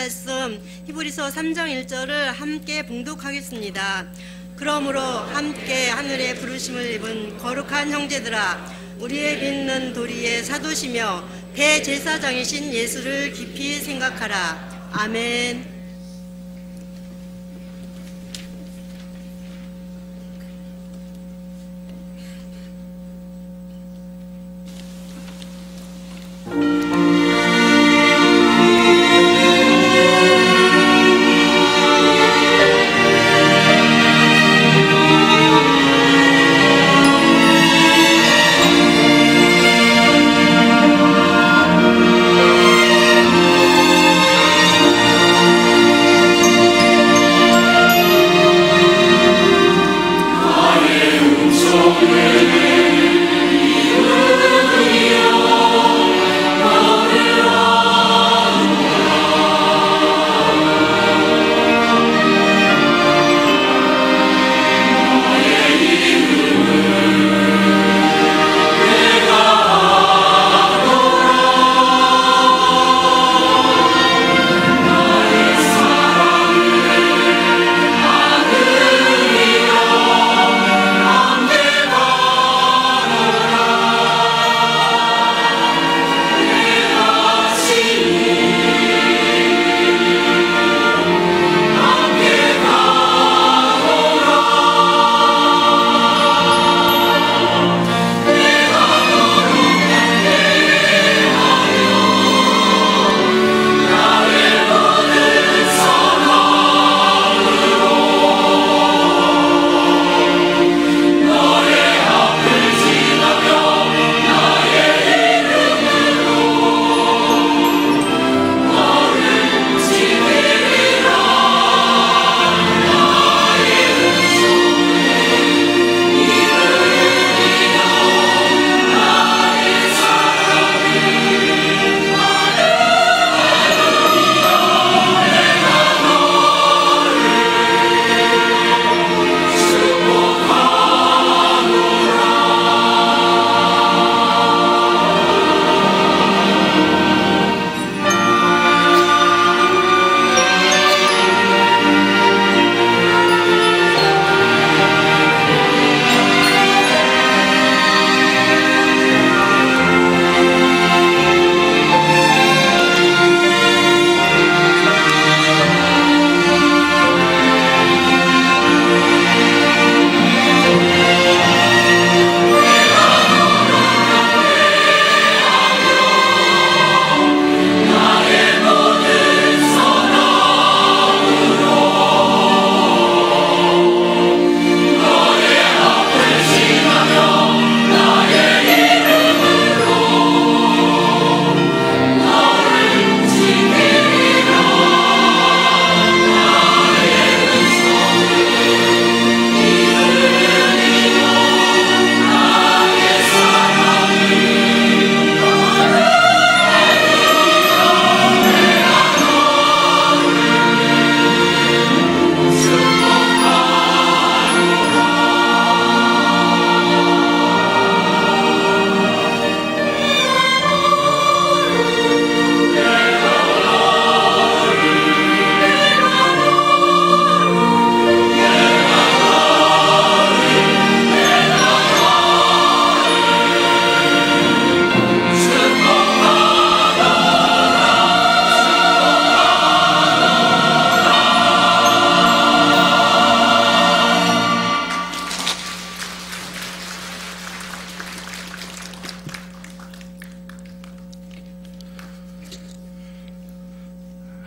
말씀 히브리서 3장 1절을 함께 봉독하겠습니다. 그러므로 함께 하늘의 부르심을 입은 거룩한 형제들아, 우리의 믿는 도리의 사도시며 대제사장이신 예수를 깊이 생각하라. 아멘.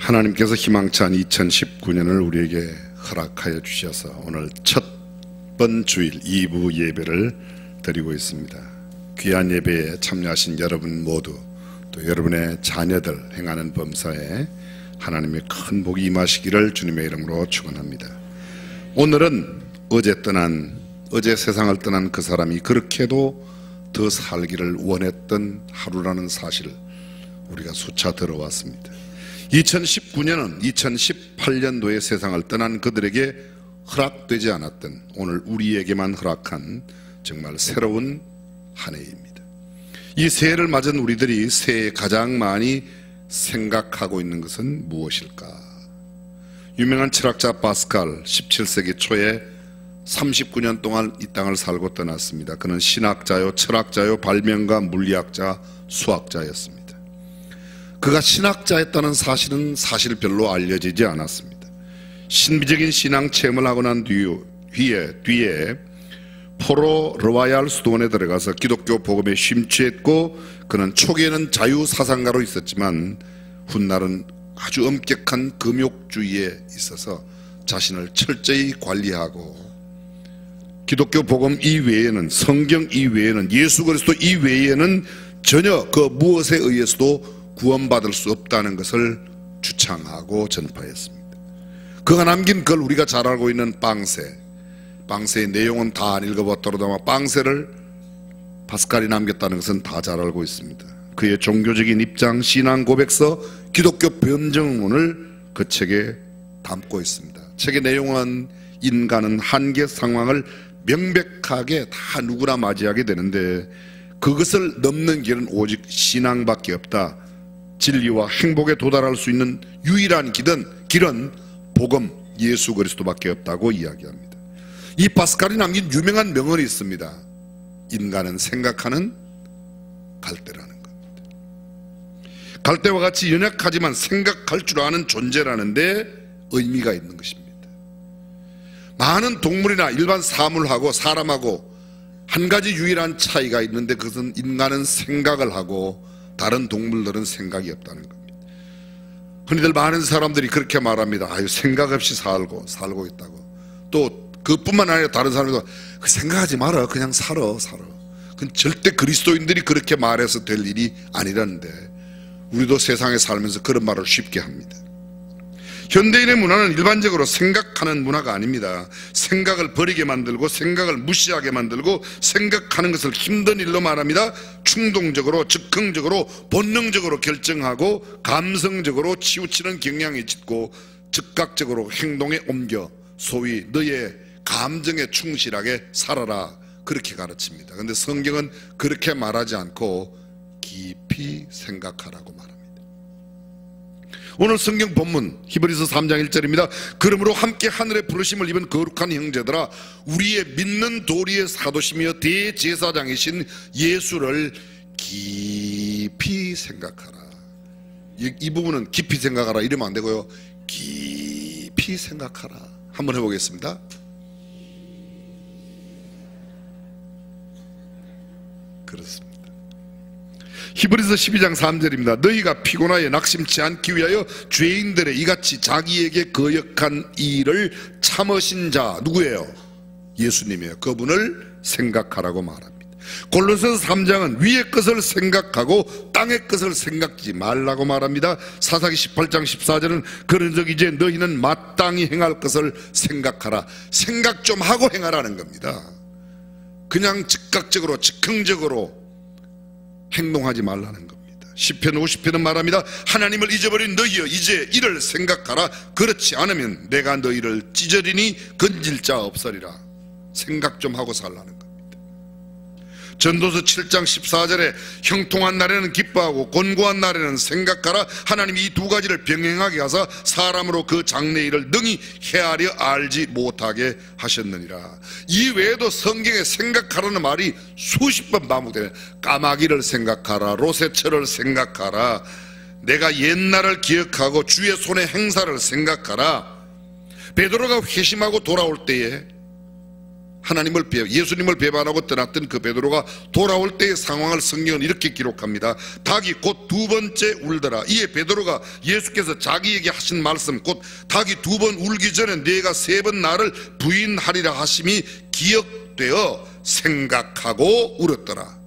하나님께서 희망찬 2019년을 우리에게 허락하여 주셔서 오늘 첫 번 주일 2부 예배를 드리고 있습니다. 귀한 예배에 참여하신 여러분 모두, 또 여러분의 자녀들 행하는 범사에 하나님의 큰 복이 임하시기를 주님의 이름으로 축원합니다. 오늘은 어제 세상을 떠난 그 사람이 그렇게도 더 살기를 원했던 하루라는 사실을 우리가 수차 들어왔습니다. 2019년은 2018년도에 세상을 떠난 그들에게 허락되지 않았던, 오늘 우리에게만 허락한 정말 새로운 한 해입니다. 이 새해를 맞은 우리들이 새해에 가장 많이 생각하고 있는 것은 무엇일까? 유명한 철학자 파스칼 17세기 초에 39년 동안 이 땅을 살고 떠났습니다. 그는 신학자요, 철학자요, 발명가, 물리학자, 수학자였습니다. 그가 신학자였다는 사실은 사실 별로 알려지지 않았습니다. 신비적인 신앙 체험을 하고 난 뒤에 포로 로와얄 수도원에 들어가서 기독교 복음에 심취했고, 그는 초기에는 자유사상가로 있었지만 훗날은 아주 엄격한 금욕주의에 있어서 자신을 철저히 관리하고, 기독교 복음 이외에는, 성경 이외에는, 예수 그리스도 이외에는 전혀 그 무엇에 의해서도 구원받을 수 없다는 것을 주창하고 전파했습니다. 그가 남긴 글, 우리가 잘 알고 있는 빵세의 내용은 다 안 읽어봤더라도 아마 빵세를 파스칼이 남겼다는 것은 다 잘 알고 있습니다. 그의 종교적인 입장, 신앙 고백서, 기독교 변증문을 그 책에 담고 있습니다. 책의 내용은 인간은 한계 상황을 명백하게 다 누구나 맞이하게 되는데, 그것을 넘는 길은 오직 신앙밖에 없다. 진리와 행복에 도달할 수 있는 유일한 길은 복음, 예수 그리스도밖에 없다고 이야기합니다. 이 파스칼이 남긴 유명한 명언이 있습니다. 인간은 생각하는 갈대라는 겁니다. 갈대와 같이 연약하지만 생각할 줄 아는 존재라는데 의미가 있는 것입니다. 많은 동물이나 일반 사물하고 사람하고 한 가지 유일한 차이가 있는데, 그것은 인간은 생각을 하고 다른 동물들은 생각이 없다는 겁니다. 흔히들 많은 사람들이 그렇게 말합니다. 아유, 생각 없이 살고 있다고. 또 그뿐만 아니라 다른 사람들도 생각하지 마라, 그냥 살아. 그건 절대 그리스도인들이 그렇게 말해서 될 일이 아니라는데, 우리도 세상에 살면서 그런 말을 쉽게 합니다. 현대인의 문화는 일반적으로 생각하는 문화가 아닙니다. 생각을 버리게 만들고, 생각을 무시하게 만들고, 생각하는 것을 힘든 일로 말합니다. 충동적으로, 즉흥적으로, 본능적으로 결정하고, 감성적으로 치우치는 경향이 짙고, 즉각적으로 행동에 옮겨 소위 너의 감정에 충실하게 살아라, 그렇게 가르칩니다. 그런데 성경은 그렇게 말하지 않고 깊이 생각하라고 말합니다. 오늘 성경 본문 히브리서 3장 1절입니다. 그러므로 함께 하늘의 부르심을 입은 거룩한 형제들아, 우리의 믿는 도리의 사도시며 대제사장이신 예수를 깊이 생각하라. 이 부분은 깊이 생각하라 이러면 안 되고요, 깊이 생각하라. 한번 해보겠습니다. 그렇습니다. 히브리서 12장 3절입니다. 너희가 피곤하여 낙심치 않기 위하여 죄인들의 이같이 자기에게 거역한 일을 참으신 자, 누구예요? 예수님이에요. 그분을 생각하라고 말합니다. 골로새서 3장은 위의 것을 생각하고 땅의 것을 생각지 말라고 말합니다. 사사기 18장 14절은 그런즉 이제 너희는 마땅히 행할 것을 생각하라. 생각 좀 하고 행하라는 겁니다. 그냥 즉각적으로 즉흥적으로 행동하지 말라는 겁니다. 시편 50편은 말합니다. 하나님을 잊어버린 너희여, 이제 이를 생각하라. 그렇지 않으면 내가 너희를 찢으리니 건질 자 없으리라. 생각 좀 하고 살라는 겁니다. 전도서 7장 14절에 형통한 날에는 기뻐하고 곤고한 날에는 생각하라. 하나님이 이 두 가지를 병행하게 하사 사람으로 그 장래일을 능히 헤아려 알지 못하게 하셨느니라. 이 외에도 성경에 생각하라는 말이 수십 번 반복되네. 까마귀를 생각하라, 로세처를 생각하라, 내가 옛날을 기억하고 주의 손의 행사를 생각하라. 베드로가 회심하고 돌아올 때에 예수님을 배반하고 떠났던 그 베드로가 돌아올 때의 상황을 성경은 이렇게 기록합니다. 닭이 곧 두 번째 울더라. 이에 베드로가 예수께서 자기에게 하신 말씀, 곧 닭이 두 번 울기 전에 네가 세 번 나를 부인하리라 하심이 기억되어 생각하고 울었더라.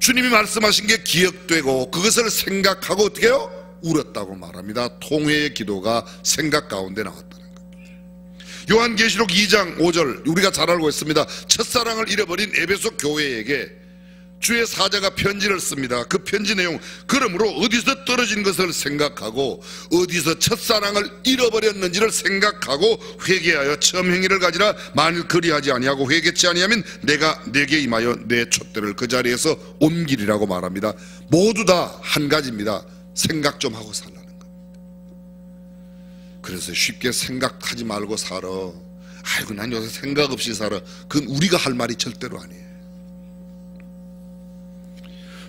주님이 말씀하신 게 기억되고 그것을 생각하고 어떻게 해요? 울었다고 말합니다. 통회의 기도가 생각 가운데 나왔다. 요한계시록 2장 5절 우리가 잘 알고 있습니다. 첫사랑을 잃어버린 에베소 교회에게 주의 사자가 편지를 씁니다. 그 편지 내용, 그러므로 어디서 떨어진 것을 생각하고 어디서 첫사랑을 잃어버렸는지를 생각하고 회개하여 처음 행위를 가지라. 만일 그리하지 아니하고 회개치 아니하면 내가 내게 임하여 내 촛대를 그 자리에서 옮기리라고 말합니다. 모두 다 한 가지입니다. 생각 좀 하고 살라는 겁니다. 그래서 쉽게 생각하지 말고 살아. 아이고 난 요새 생각 없이 살아. 그건 우리가 할 말이 절대로 아니에요.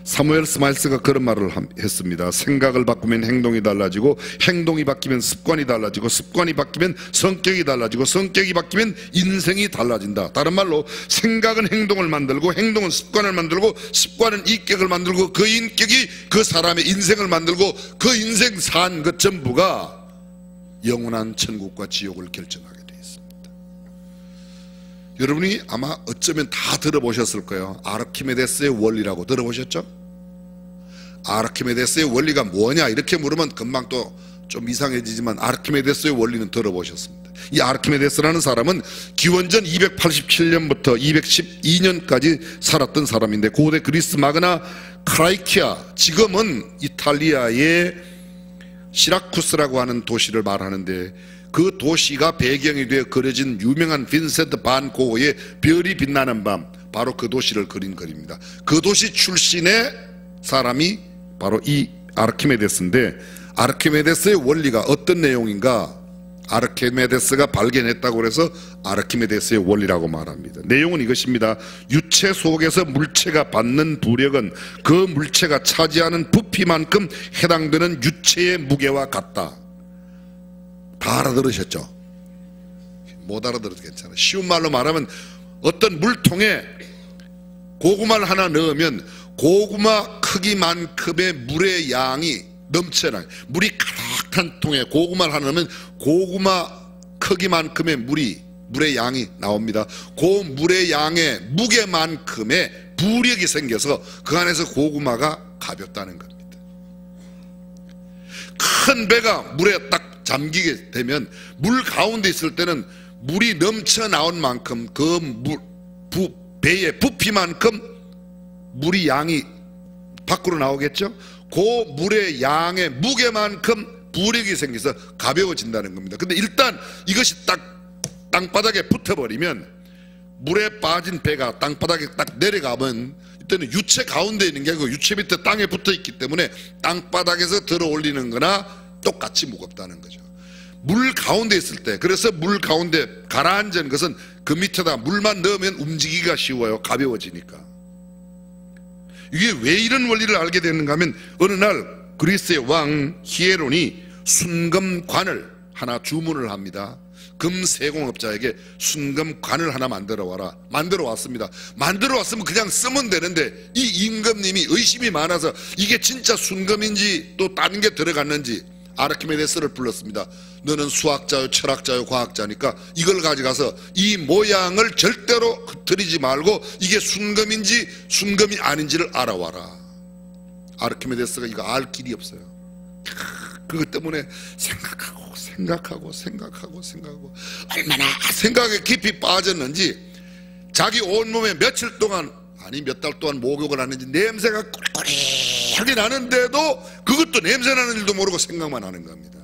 사무엘 스마일스가 그런 말을 했습니다. 생각을 바꾸면 행동이 달라지고, 행동이 바뀌면 습관이 달라지고, 습관이 바뀌면 성격이 달라지고, 성격이 바뀌면 인생이 달라진다. 다른 말로 생각은 행동을 만들고, 행동은 습관을 만들고, 습관은 인격을 만들고, 그 인격이 그 사람의 인생을 만들고, 그 인생 산 그 전부가 영원한 천국과 지옥을 결정하게 되어 있습니다. 여러분이 아마 어쩌면 다 들어보셨을 거예요. 아르키메데스의 원리라고 들어보셨죠? 아르키메데스의 원리가 뭐냐 이렇게 물으면 금방 또 좀 이상해지지만 아르키메데스의 원리는 들어보셨습니다. 이 아르키메데스라는 사람은 기원전 287년부터 212년까지 살았던 사람인데, 고대 그리스 마그나 크라이키아, 지금은 이탈리아의 시라쿠스라고 하는 도시를 말하는데, 그 도시가 배경이 되어 그려진 유명한 빈센트 반 고흐의 별이 빛나는 밤, 바로 그 도시를 그린 그림입니다. 그 도시 출신의 사람이 바로 이 아르키메데스인데, 아르키메데스의 원리가 어떤 내용인가? 아르키메데스가 발견했다고 해서 아르키메데스의 원리라고 말합니다. 내용은 이것입니다. 유체 속에서 물체가 받는 부력은 그 물체가 차지하는 부피만큼 해당되는 유체의 무게와 같다. 다 알아들으셨죠? 못 알아들어도 괜찮아. 쉬운 말로 말하면 어떤 물통에 고구마를 하나 넣으면 고구마 크기만큼의 물의 양이 넘쳐나요. 물이 가득한 통에 고구마를 하나 넣으면 고구마 크기만큼의 물의 양이 나옵니다. 그 물의 양의 무게만큼의 부력이 생겨서 그 안에서 고구마가 가볍다는 겁니다. 큰 배가 물에 딱 잠기게 되면 물 가운데 있을 때는 물이 넘쳐 나온 만큼 그 배의 부피만큼 물이 양이 밖으로 나오겠죠. 그 물의 양의 무게만큼 부력이 생겨서 가벼워진다는 겁니다. 근데 일단 이것이 딱 땅바닥에 붙어버리면, 물에 빠진 배가 땅바닥에 딱 내려가면 이때는 유체 가운데 있는 게 아니고 유체 밑에 땅에 붙어 있기 때문에 땅바닥에서 들어 올리는 거나 똑같이 무겁다는 거죠. 물 가운데 있을 때, 그래서 물 가운데 가라앉은 것은 그 밑에다 물만 넣으면 움직이기가 쉬워요. 가벼워지니까. 이게 왜 이런 원리를 알게 되는가 하면, 어느 날 그리스의 왕 히에론이 순금관을 하나 주문을 합니다. 금세공업자에게 순금관을 하나 만들어 와라. 만들어 왔습니다. 만들어 왔으면 그냥 쓰면 되는데, 이 임금님이 의심이 많아서 이게 진짜 순금인지 또 다른 게 들어갔는지 아르키메데스를 불렀습니다. 너는 수학자요 철학자요 과학자니까 이걸 가져가서 이 모양을 절대로 흐트리지 말고 이게 순금인지 순금이 아닌지를 알아와라. 아르키메데스가 이거 알 길이 없어요. 그것 때문에 생각하고 얼마나 생각에 깊이 빠졌는지, 자기 온몸에 며칠 동안, 아니 몇 달 동안 목욕을 하는지 냄새가 꿀꿀하게 나는데도 그것도 냄새 나는 일도 모르고 생각만 하는 겁니다.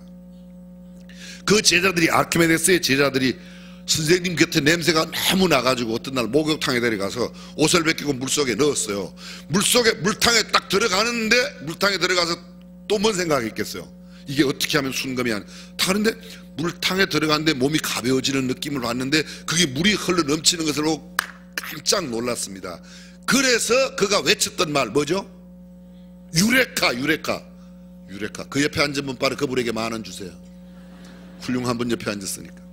그 제자들이, 아르키메데스의 제자들이 선생님 곁에 냄새가 너무 나가지고 어떤 날 목욕탕에 데려가서 옷을 벗기고 물속에 넣었어요. 물탕에 딱 들어가는데, 물탕에 들어가서 또 뭔 생각이 있겠어요? 이게 어떻게 하면 순금이 다른데 물탕에 들어갔는데 몸이 가벼워지는 느낌을 받는데 그게 물이 흘러 넘치는 것을 보고 깜짝 놀랐습니다. 그래서 그가 외쳤던 말 뭐죠? 유레카. 그 옆에 앉은 분 바로 그분에게 10,000원 주세요. 훌륭한 분 옆에 앉았으니까.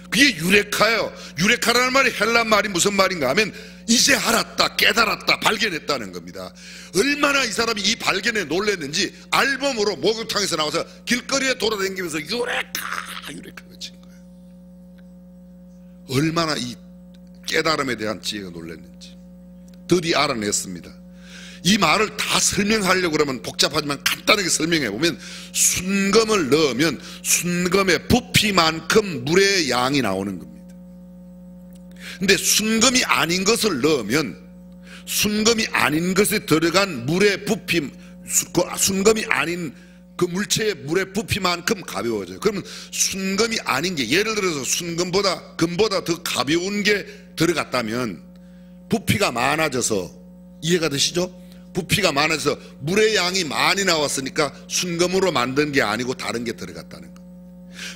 그게 유레카예요. 유레카라는 말이 헬라 말이 무슨 말인가 하면 이제 알았다, 깨달았다, 발견했다는 겁니다. 얼마나 이 사람이 이 발견에 놀랐는지 알몸으로 목욕탕에서 나와서 길거리에 돌아다니면서 유레카 외친 거예요. 얼마나 이 깨달음에 대한 지혜가 놀랐는지 드디어 알아냈습니다. 이 말을 다 설명하려고 그러면 복잡하지만 간단하게 설명해 보면, 순금을 넣으면 순금의 부피만큼 물의 양이 나오는 겁니다. 근데 순금이 아닌 것을 넣으면 순금이 아닌 것에 들어간 물의 부피, 순금이 아닌 그 물체의 물의 부피만큼 가벼워져요. 그러면 순금이 아닌 게, 예를 들어서 순금보다 금보다 더 가벼운 게 들어갔다면 부피가 많아져서, 이해가 되시죠? 부피가 많아서 물의 양이 많이 나왔으니까 순금으로 만든 게 아니고 다른 게 들어갔다는 거.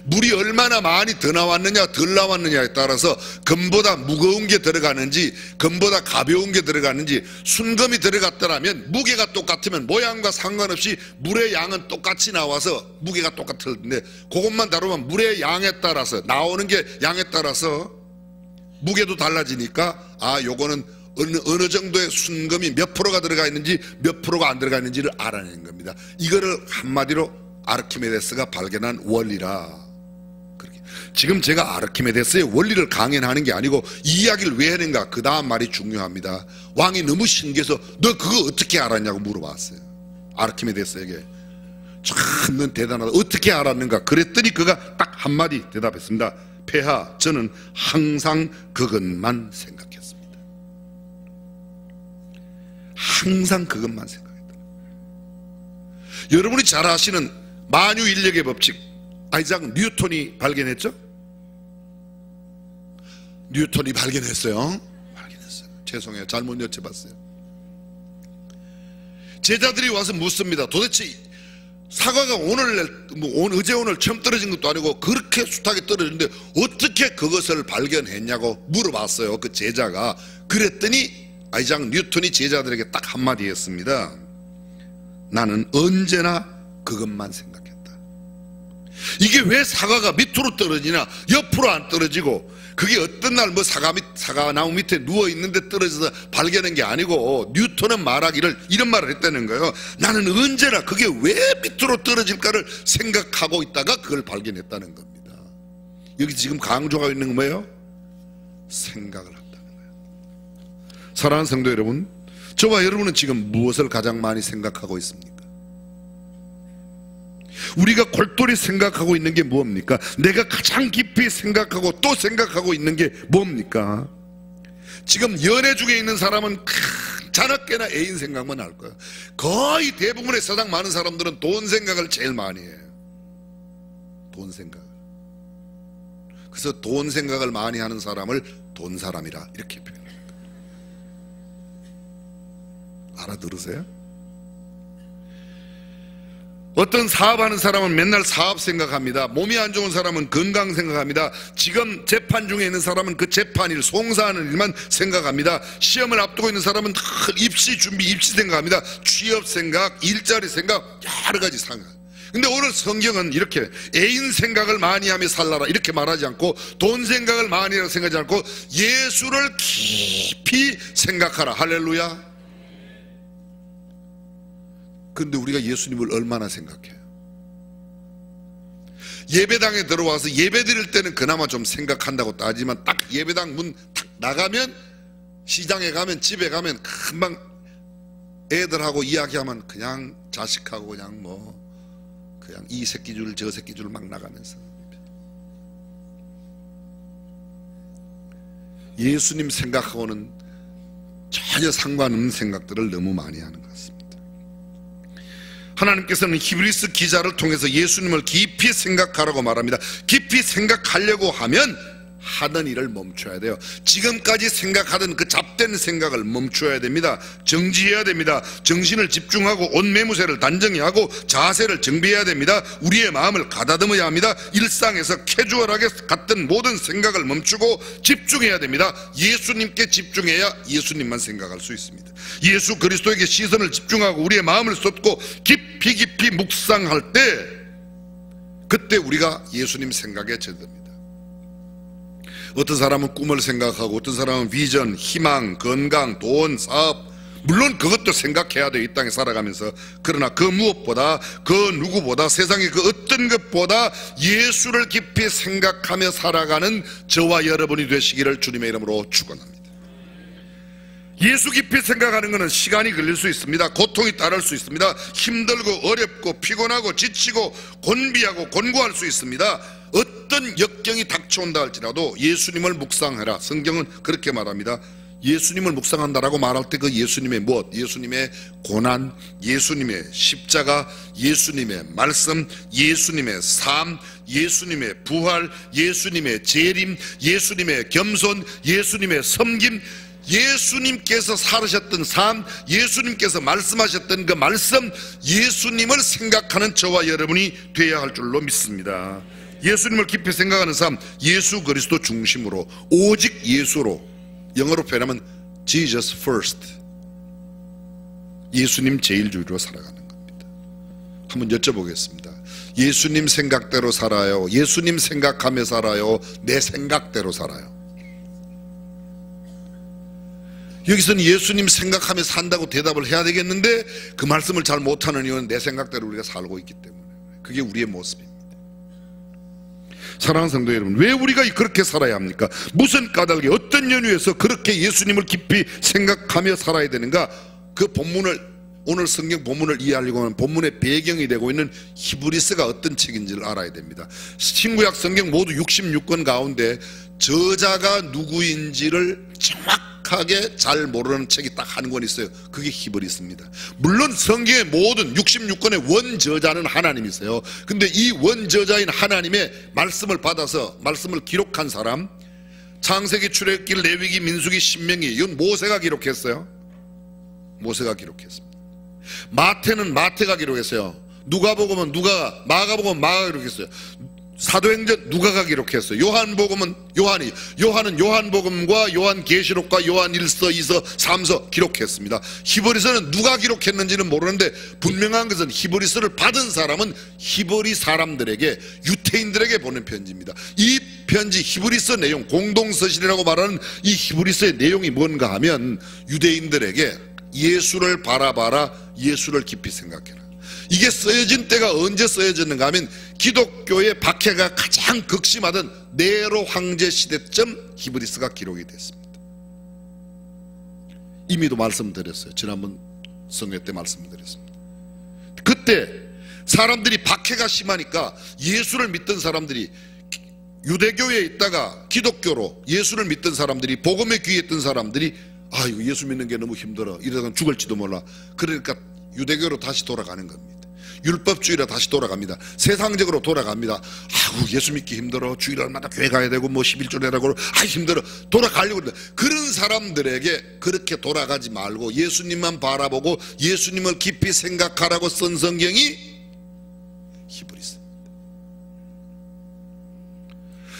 물이 얼마나 많이 더 나왔느냐 덜 나왔느냐에 따라서 금보다 무거운 게 들어가는지 금보다 가벼운 게 들어가는지, 순금이 들어갔더라면 무게가 똑같으면 모양과 상관없이 물의 양은 똑같이 나와서 무게가 똑같을 텐데, 그것만 다르면 물의 양에 따라서 나오는 게 양에 따라서 무게도 달라지니까 요거는 어느 정도의 순금이 몇 프로가 들어가 있는지 몇 프로가 안 들어가 있는지를 알아내는 겁니다. 이거를 한마디로 아르키메데스가 발견한 원리라. 그렇게. 지금 제가 아르키메데스의 원리를 강연하는 게 아니고 이 이야기를 왜 하는가, 그 다음 말이 중요합니다. 왕이 너무 신기해서 너 그거 어떻게 알았냐고 물어봤어요. 아르키메데스에게. 참 넌 대단하다, 어떻게 알았는가 그랬더니 그가 딱 한마디 대답했습니다. 폐하, 저는 항상 그것만 생각했습니다. 항상 그것만 생각했다. 여러분이 잘 아시는 만유인력의 법칙, 아이작 뉴턴이 발견했죠? 뉴턴이 발견했어요. 죄송해요, 잘못 여쭤봤어요. 제자들이 와서 묻습니다. 도대체 사과가 어제 오늘 처음 떨어진 것도 아니고 그렇게 숱하게 떨어졌는데 어떻게 그것을 발견했냐고 물어봤어요, 그 제자가. 그랬더니 아이작 뉴턴이 제자들에게 딱 한마디 했습니다. 나는 언제나 그것만 생각했다. 이게 왜 사과가 밑으로 떨어지냐, 옆으로 안 떨어지고, 그게 어떤 날 뭐 사과나무 밑에 누워있는데 떨어져서 발견한 게 아니고, 뉴턴은 말하기를 이런 말을 했다는 거예요. 나는 언제나 그게 왜 밑으로 떨어질까를 생각하고 있다가 그걸 발견했다는 겁니다. 여기 지금 강조하고 있는 건 뭐예요? 생각을 한다는 거예요. 사랑하는 성도 여러분, 저와 여러분은 지금 무엇을 가장 많이 생각하고 있습니까? 우리가 골똘히 생각하고 있는 게 뭡니까? 내가 가장 깊이 생각하고 또 생각하고 있는 게 뭡니까? 지금 연애 중에 있는 사람은 자나깨나 애인 생각만 할 거야. 거의 대부분의 세상 많은 사람들은 돈 생각을 제일 많이 해요. 돈 생각. 그래서 돈 생각을 많이 하는 사람을 돈 사람이라 이렇게 표현합니다. 알아들으세요? 어떤 사업하는 사람은 맨날 사업 생각합니다. 몸이 안 좋은 사람은 건강 생각합니다. 지금 재판 중에 있는 사람은 그 재판일, 송사하는 일만 생각합니다. 시험을 앞두고 있는 사람은 입시 준비, 입시 생각합니다. 취업 생각, 일자리 생각, 여러 가지 생각. 근데 오늘 성경은 이렇게 애인 생각을 많이 하며 살라라 이렇게 말하지 않고, 돈 생각을 많이 하라 생각하지 않고, 예수를 깊이 생각하라. 할렐루야. 근데 우리가 예수님을 얼마나 생각해요? 예배당에 들어와서 예배 드릴 때는 그나마 좀 생각한다고 따지만, 딱 예배당 문 탁 나가면, 시장에 가면, 집에 가면 금방 애들하고 이야기하면 그냥 자식하고 그냥 그냥 이 새끼 줄 저 새끼 줄 막 나가면서 예수님 생각하고는 전혀 상관없는 생각들을 너무 많이 하는 것 같습니다. 하나님께서는 히브리서 기자를 통해서 예수님을 깊이 생각하라고 말합니다. 깊이 생각하려고 하면 하던 일을 멈춰야 돼요. 지금까지 생각하던 그 잡된 생각을 멈춰야 됩니다. 정지해야 됩니다. 정신을 집중하고 온 매무새를 단정히 하고 자세를 정비해야 됩니다. 우리의 마음을 가다듬어야 합니다. 일상에서 캐주얼하게 갔던 모든 생각을 멈추고 집중해야 됩니다. 예수님께 집중해야 예수님만 생각할 수 있습니다. 예수 그리스도에게 시선을 집중하고 우리의 마음을 쏟고 깊이 묵상할 때, 그때 우리가 예수님 생각에 젖듭니다. 어떤 사람은 꿈을 생각하고, 어떤 사람은 비전, 희망, 건강, 돈, 사업, 물론 그것도 생각해야 돼요, 이 땅에 살아가면서. 그러나 그 무엇보다, 그 누구보다, 세상의 그 어떤 것보다 예수를 깊이 생각하며 살아가는 저와 여러분이 되시기를 주님의 이름으로 축원합니다. 예수 깊이 생각하는 것은 시간이 걸릴 수 있습니다. 고통이 따를 수 있습니다. 힘들고 어렵고 피곤하고 지치고 곤비하고 곤고할 수 있습니다. 어떤 역경이 닥쳐온다 할지라도 예수님을 묵상해라. 성경은 그렇게 말합니다. 예수님을 묵상한다라고 말할 때 그 예수님의 무엇? 예수님의 고난, 예수님의 십자가, 예수님의 말씀, 예수님의 삶, 예수님의 부활, 예수님의 재림, 예수님의 겸손, 예수님의 섬김, 예수님께서 살으셨던 삶, 예수님께서 말씀하셨던 그 말씀, 예수님을 생각하는 저와 여러분이 되어야 할 줄로 믿습니다. 예수님을 깊이 생각하는 삶, 예수 그리스도 중심으로, 오직 예수로, 영어로 표현하면 Jesus first, 예수님 제일주의로 살아가는 겁니다. 한번 여쭤보겠습니다. 예수님 생각대로 살아요? 예수님 생각하며 살아요? 내 생각대로 살아요? 여기서는 예수님 생각하며 산다고 대답을 해야 되겠는데 그 말씀을 잘 못하는 이유는 내 생각대로 우리가 살고 있기 때문에, 그게 우리의 모습입니다. 사랑하는 성도 여러분, 왜 우리가 그렇게 살아야 합니까? 무슨 까닭에, 어떤 연유에서 그렇게 예수님을 깊이 생각하며 살아야 되는가? 그 본문을, 오늘 성경 본문을 이해하려고 하면 본문의 배경이 되고 있는 히브리서가 어떤 책인지를 알아야 됩니다. 신구약 성경 모두 66권 가운데 저자가 누구인지를 정확하게 잘 모르는 책이 딱 한 권 있어요. 그게 히브리서입니다. 물론 성경의 모든 66권의 원저자는 하나님이세요. 근데 이 원저자인 하나님의 말씀을 받아서 말씀을 기록한 사람, 창세기, 출애굽기, 레위기, 민수기, 신명기, 이건 모세가 기록했어요. 모세가 기록했습니다. 마태는 마태가 기록했어요. 누가복음은 누가가, 마가복음은 마가가 기록했어요. 사도행전 누가가 기록했어요. 요한복음은 요한이, 요한은 요한복음과 요한계시록과 요한일서, 2서, 3서 기록했습니다. 히브리서는 누가 기록했는지는 모르는데 분명한 것은 히브리서를 받은 사람은 히브리 사람들에게, 유태인들에게 보낸 편지입니다. 이 편지 히브리서 내용, 공동서신이라고 말하는 이 히브리서의 내용이 뭔가 하면 유대인들에게 예수를 바라봐라, 예수를 깊이 생각해라. 이게 쓰여진 때가 언제 쓰여졌는가 하면 기독교의 박해가 가장 극심하던 네로 황제 시대쯤 히브리서가 기록이 됐습니다. 이미도 말씀드렸어요. 지난번 성회 때 말씀드렸습니다. 그때 사람들이 박해가 심하니까 예수를 믿던 사람들이, 유대교에 있다가 기독교로 예수를 믿던 사람들이, 복음에 귀했던 사람들이, 아 이거 예수 믿는 게 너무 힘들어, 이러다가 죽을지도 몰라, 그러니까 유대교로 다시 돌아가는 겁니다. 율법주의로 다시 돌아갑니다. 세상적으로 돌아갑니다. 아우 예수 믿기 힘들어, 주일날마다 교회 가야 되고 뭐 11조 내라고, 아 힘들어, 돌아가려고 그런다. 그런 사람들에게 그렇게 돌아가지 말고 예수님만 바라보고 예수님을 깊이 생각하라고 쓴 성경이 히브리서입니다.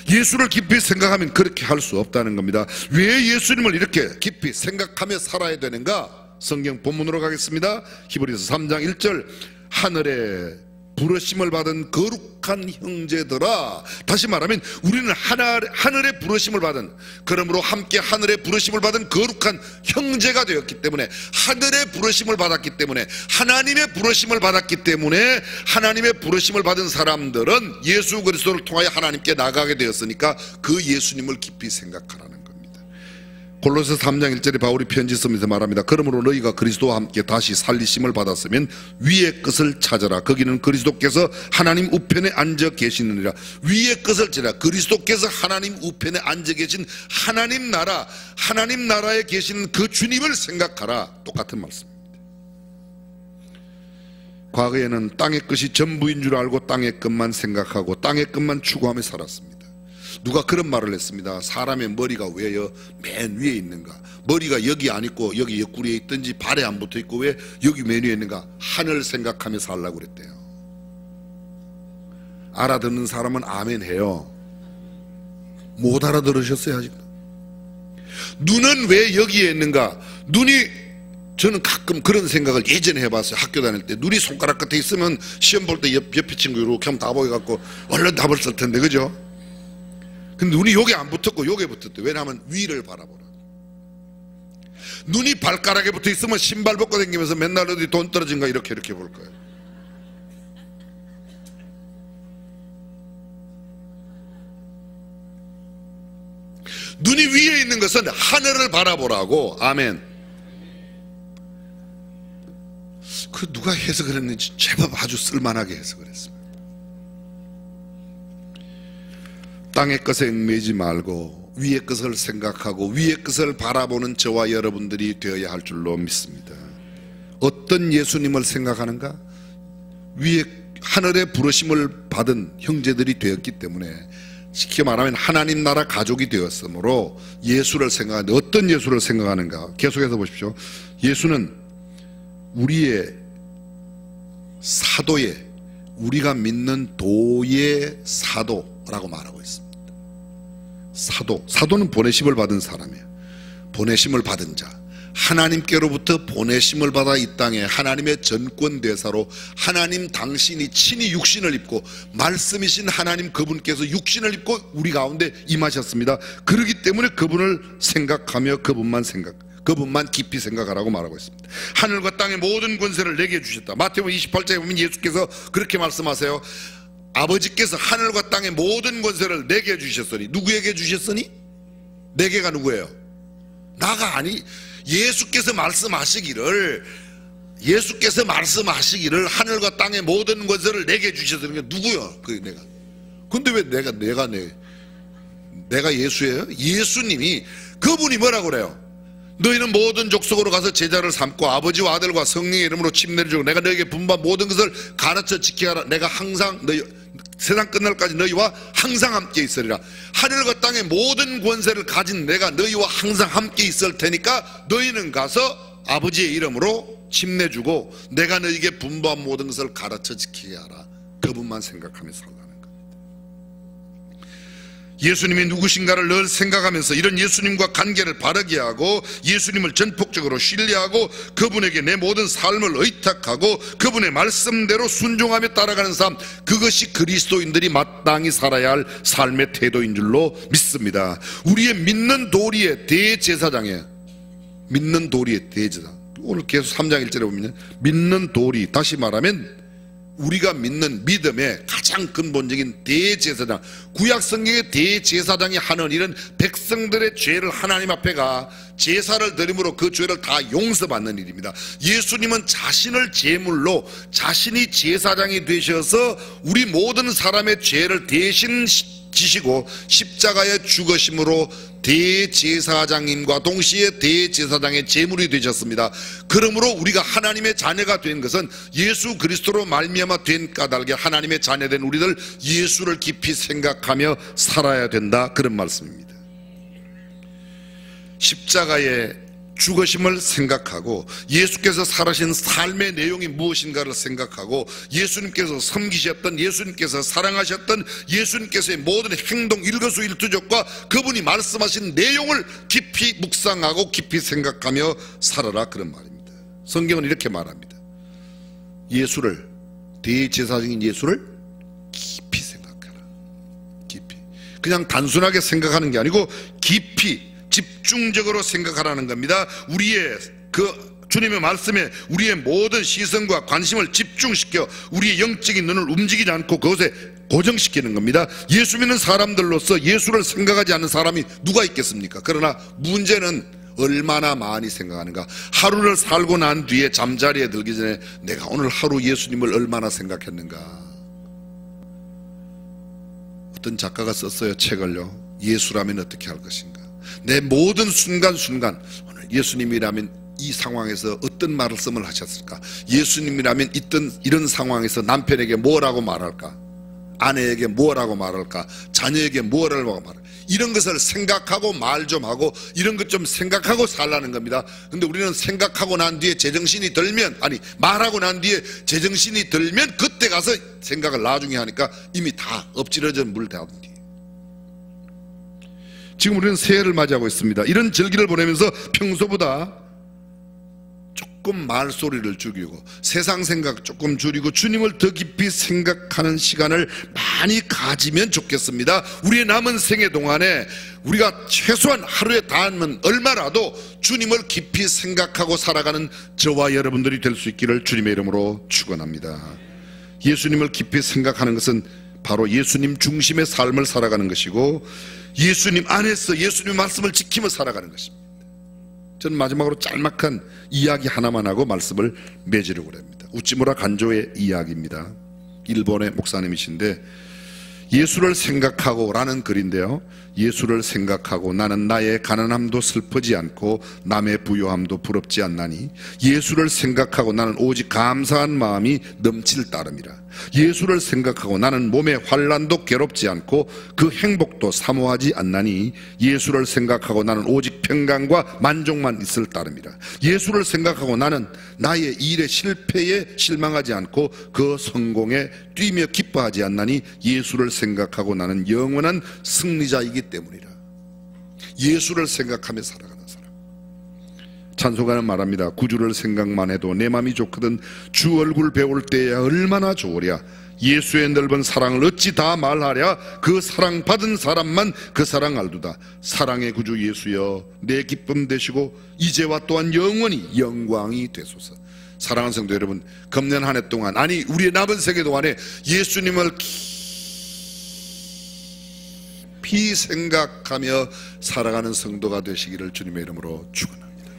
예수를 깊이 생각하면 그렇게 할 수 없다는 겁니다. 왜 예수님을 이렇게 깊이 생각하며 살아야 되는가? 성경 본문으로 가겠습니다. 히브리서 3장 1절, 하늘에 부르심을 받은 거룩한 형제들아. 다시 말하면 우리는 하늘의 부르심을 받은, 그러므로 함께 하늘의 부르심을 받은 거룩한 형제가 되었기 때문에, 하늘의 부르심을 받았기 때문에, 하나님의 부르심을 받았기 때문에, 하나님의 부르심을 받은 사람들은 예수 그리스도를 통하여 하나님께 나가게 되었으니까 그 예수님을 깊이 생각하라는 겁니다. 골로새 3장 1절에 바울이 편지 쓰면서 말합니다. 그러므로 너희가 그리스도와 함께 다시 살리심을 받았으면 위의 것을 찾아라. 거기는 그리스도께서 하나님 우편에 앉아 계시느니라. 위의 것을 찾아라. 그리스도께서 하나님 우편에 앉아 계신 하나님 나라, 하나님 나라에 계시는 그 주님을 생각하라. 똑같은 말씀입니다. 과거에는 땅의 것이 전부인 줄 알고 땅의 것만 생각하고 땅의 것만 추구하며 살았습니다. 누가 그런 말을 했습니다. 사람의 머리가 왜요 맨 위에 있는가? 머리가 여기 안 있고 여기 옆구리에 있든지 발에 안 붙어 있고 왜 여기 맨 위에 있는가? 하늘 생각하며 살라고 그랬대요. 알아듣는 사람은 아멘 해요. 못 알아들으셨어요 아직도? 눈은 왜 여기에 있는가? 눈이, 저는 가끔 그런 생각을 예전에 해봤어요. 학교 다닐 때 눈이 손가락 끝에 있으면 시험 볼 때 옆에 친구 이렇게 하면 다 보여갖고 얼른 답을 쓸 텐데, 그죠? 근데 눈이 여기 안 붙었고 여기에 붙었대. 왜냐하면 위를 바라보라. 눈이 발가락에 붙어 있으면 신발 벗고 다니면서 맨날 어디 돈 떨어진가 이렇게 볼 거예요. 눈이 위에 있는 것은 하늘을 바라보라고. 아멘. 그 누가 해석을 했는지 제법 아주 쓸만하게 해석을 했습니다. 땅의 것에 얽매이지 말고 위의 것을 생각하고 위의 것을 바라보는 저와 여러분들이 되어야 할 줄로 믿습니다. 어떤 예수님을 생각하는가? 위에 하늘의 부르심을 받은 형제들이 되었기 때문에 쉽게 말하면 하나님 나라 가족이 되었으므로 예수를 생각하는데 어떤 예수를 생각하는가? 계속해서 보십시오. 예수는 우리의 사도의, 우리가 믿는 도의 사도라고 말하고 있습니다. 사도는 보내심을 받은 사람이에요. 보내심을 받은 자, 하나님께로부터 보내심을 받아 이 땅에 하나님의 전권대사로 하나님 당신이 친히 육신을 입고 말씀이신 하나님 그분께서 육신을 입고 우리 가운데 임하셨습니다. 그렇기 때문에 그분을 생각하며 그분만 깊이 생각하라고 말하고 있습니다. 하늘과 땅의 모든 권세를 내게 주셨다. 마태복음 28장에 보면 예수께서 그렇게 말씀하세요. 아버지께서 하늘과 땅의 모든 권세를 내게 주셨으니, 누구에게 주셨으니? 내게가 누구예요? 나가 아니, 예수께서 말씀하시기를 하늘과 땅의 모든 권세를 내게 주셨으니 누구요? 그 내가. 근데 왜 내가 예수예요? 예수님이, 그분이 뭐라고 그래요? 너희는 모든 족속으로 가서 제자를 삼고 아버지와 아들과 성령의 이름으로 침례를 주고 내가 너희에게 분부한 모든 것을 가르쳐 지키게 하라. 내가 항상 세상 끝날까지 너희와 항상 함께 있으리라. 하늘과 땅의 모든 권세를 가진 내가 너희와 항상 함께 있을 테니까 너희는 가서 아버지의 이름으로 침례 주고 내가 너희에게 분부한 모든 것을 가르쳐 지키게 하라. 그분만 생각하며 살라는 겁니다. 예수님이 누구신가를 늘 생각하면서 이런 예수님과 관계를 바르게 하고 예수님을 전폭적으로 신뢰하고 그분에게 내 모든 삶을 의탁하고 그분의 말씀대로 순종하며 따라가는 삶, 그것이 그리스도인들이 마땅히 살아야 할 삶의 태도인 줄로 믿습니다. 우리의 믿는 도리의 대제사장이에요. 믿는 도리의 대제사장. 오늘 계속 3장 1절에 보면 믿는 도리, 다시 말하면 우리가 믿는 믿음의 가장 근본적인 대제사장, 구약 성경의 대제사장이 하는 일은 백성들의 죄를 하나님 앞에 가 제사를 드림으로 그 죄를 다 용서받는 일입니다. 예수님은 자신을 제물로 자신이 제사장이 되셔서 우리 모든 사람의 죄를 대신 지시고 십자가에 죽으심으로 대제사장님과 동시에 대제사장의 제물이 되셨습니다. 그러므로 우리가 하나님의 자녀가 된 것은 예수 그리스도로 말미암아 된 까닭에 하나님의 자녀된 우리들 예수를 깊이 생각하며 살아야 된다, 그런 말씀입니다. 십자가의 죽으심을 생각하고 예수께서 살아신 삶의 내용이 무엇인가를 생각하고 예수님께서 섬기셨던, 예수님께서 사랑하셨던 예수님께서의 모든 행동 일거수일투족과 그분이 말씀하신 내용을 깊이 묵상하고 깊이 생각하며 살아라, 그런 말입니다. 성경은 이렇게 말합니다. 예수를, 대제사장인 예수를 깊이 생각하라. 깊이. 그냥 단순하게 생각하는 게 아니고 깊이 집중적으로 생각하라는 겁니다. 우리의 주님의 말씀에 우리의 모든 시선과 관심을 집중시켜 우리의 영적인 눈을 움직이지 않고 그것에 고정시키는 겁니다. 예수 믿는 사람들로서 예수를 생각하지 않는 사람이 누가 있겠습니까? 그러나 문제는 얼마나 많이 생각하는가. 하루를 살고 난 뒤에 잠자리에 들기 전에 내가 오늘 하루 예수님을 얼마나 생각했는가. 어떤 작가가 썼어요, 책을요. 예수라면 어떻게 할 것인가. 내 모든 순간순간 오늘 예수님이라면 이 상황에서 어떤 말씀을 하셨을까? 예수님이라면 이런 상황에서 남편에게 뭐라고 말할까? 아내에게 뭐라고 말할까? 자녀에게 뭐라고 말할까? 이런 것을 생각하고 말 좀 하고 이런 것 좀 생각하고 살라는 겁니다. 근데 우리는 생각하고 난 뒤에 제정신이 들면, 말하고 난 뒤에 제정신이 들면 그때 가서 생각을 나중에 하니까 이미 다 엎질러진 물 대하던 뒤에. 지금 우리는 새해를 맞이하고 있습니다. 이런 절기를 보내면서 평소보다 조금 말소리를 줄이고 세상 생각 조금 줄이고 주님을 더 깊이 생각하는 시간을 많이 가지면 좋겠습니다. 우리의 남은 생애 동안에 우리가 최소한 하루에 닿으면 얼마라도 주님을 깊이 생각하고 살아가는 저와 여러분들이 될 수 있기를 주님의 이름으로 축원합니다. 예수님을 깊이 생각하는 것은 바로 예수님 중심의 삶을 살아가는 것이고 예수님 안에서 예수님 말씀을 지키며 살아가는 것입니다. 저는 마지막으로 짤막한 이야기 하나만 하고 말씀을 맺으려고 합니다. 우찌무라 간조의 이야기입니다. 일본의 목사님이신데 예수를 생각하고 라는 글인데요, 예수를 생각하고 나는 나의 가난함도 슬프지 않고 남의 부요함도 부럽지 않나니 예수를 생각하고 나는 오직 감사한 마음이 넘칠 따름이라. 예수를 생각하고 나는 몸의 환난도 괴롭지 않고 그 행복도 사모하지 않나니 예수를 생각하고 나는 오직 평강과 만족만 있을 따름이라. 예수를 생각하고 나는 나의 일의 실패에 실망하지 않고 그 성공에 뛰며 기뻐하지 않나니 예수를 생각하고 나는 영원한 승리자이기 때문이라. 예수를 생각하며 살아가는 사람. 찬송가는 말합니다. 구주를 생각만 해도 내 맘이 좋거든 주 얼굴 배울 때야 얼마나 좋으랴. 예수의 넓은 사랑을 어찌 다 말하랴. 그 사랑 받은 사람만 그 사랑 알두다. 사랑의 구주 예수여 내 기쁨 되시고 이제와 또한 영원히 영광이 되소서. 사랑하는 성도 여러분, 금년 한 해 동안, 아니 우리의 남은 생애 동안에 예수님을 깊이 생각하며 살아가는 성도가 되시기를 주님의 이름으로 축원합니다.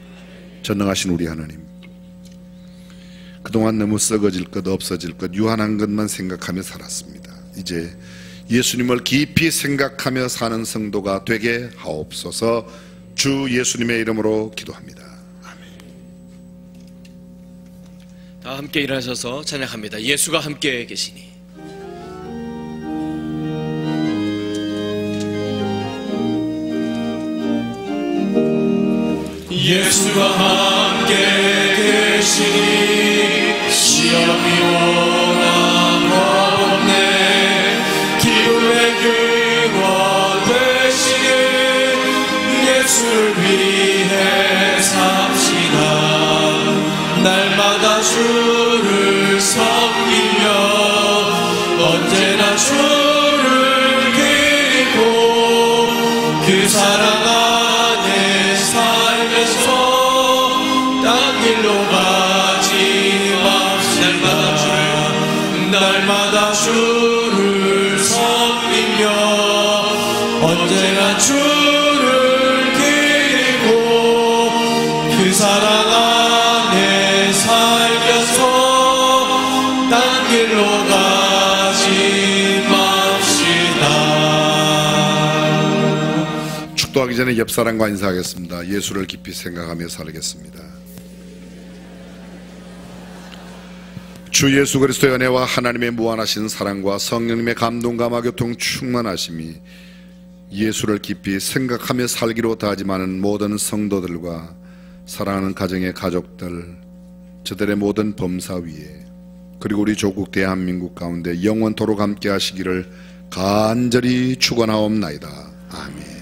전능하신 우리 하나님, 그동안 너무 썩어질 것, 없어질 것, 유한한 것만 생각하며 살았습니다. 이제 예수님을 깊이 생각하며 사는 성도가 되게 하옵소서. 주 예수님의 이름으로 기도합니다. 다 함께 일어나셔서 찬양합니다. 예수가 함께 계시니. 예수가 함께 계시니 시험이 워낙 없네. 기쁨의 근원 되시니 예수를 위해 삽시다. 날마다 주를 섬기며 언제나 주를 그리고 그 사랑 안에 살면서 딴 길로 가지 맙시다. 날마다 주를 섬기며 언제나 주를 그리고 그 사랑 안에 살면서 딴 길로 가지 맙시다. 축도하기 전에 옆 사람과 인사하겠습니다. 예수를 깊이 생각하며 살겠습니다. 주 예수 그리스도의 은혜와 하나님의 무한하신 사랑과 성령님의 감동과 교통 충만하심이 예수를 깊이 생각하며 살기로 다짐하는 모든 성도들과 사랑하는 가정의 가족들, 저들의 모든 범사 위에, 그리고 우리 조국 대한민국 가운데 영원토록 함께 하시기를 간절히 축원하옵나이다. 아멘.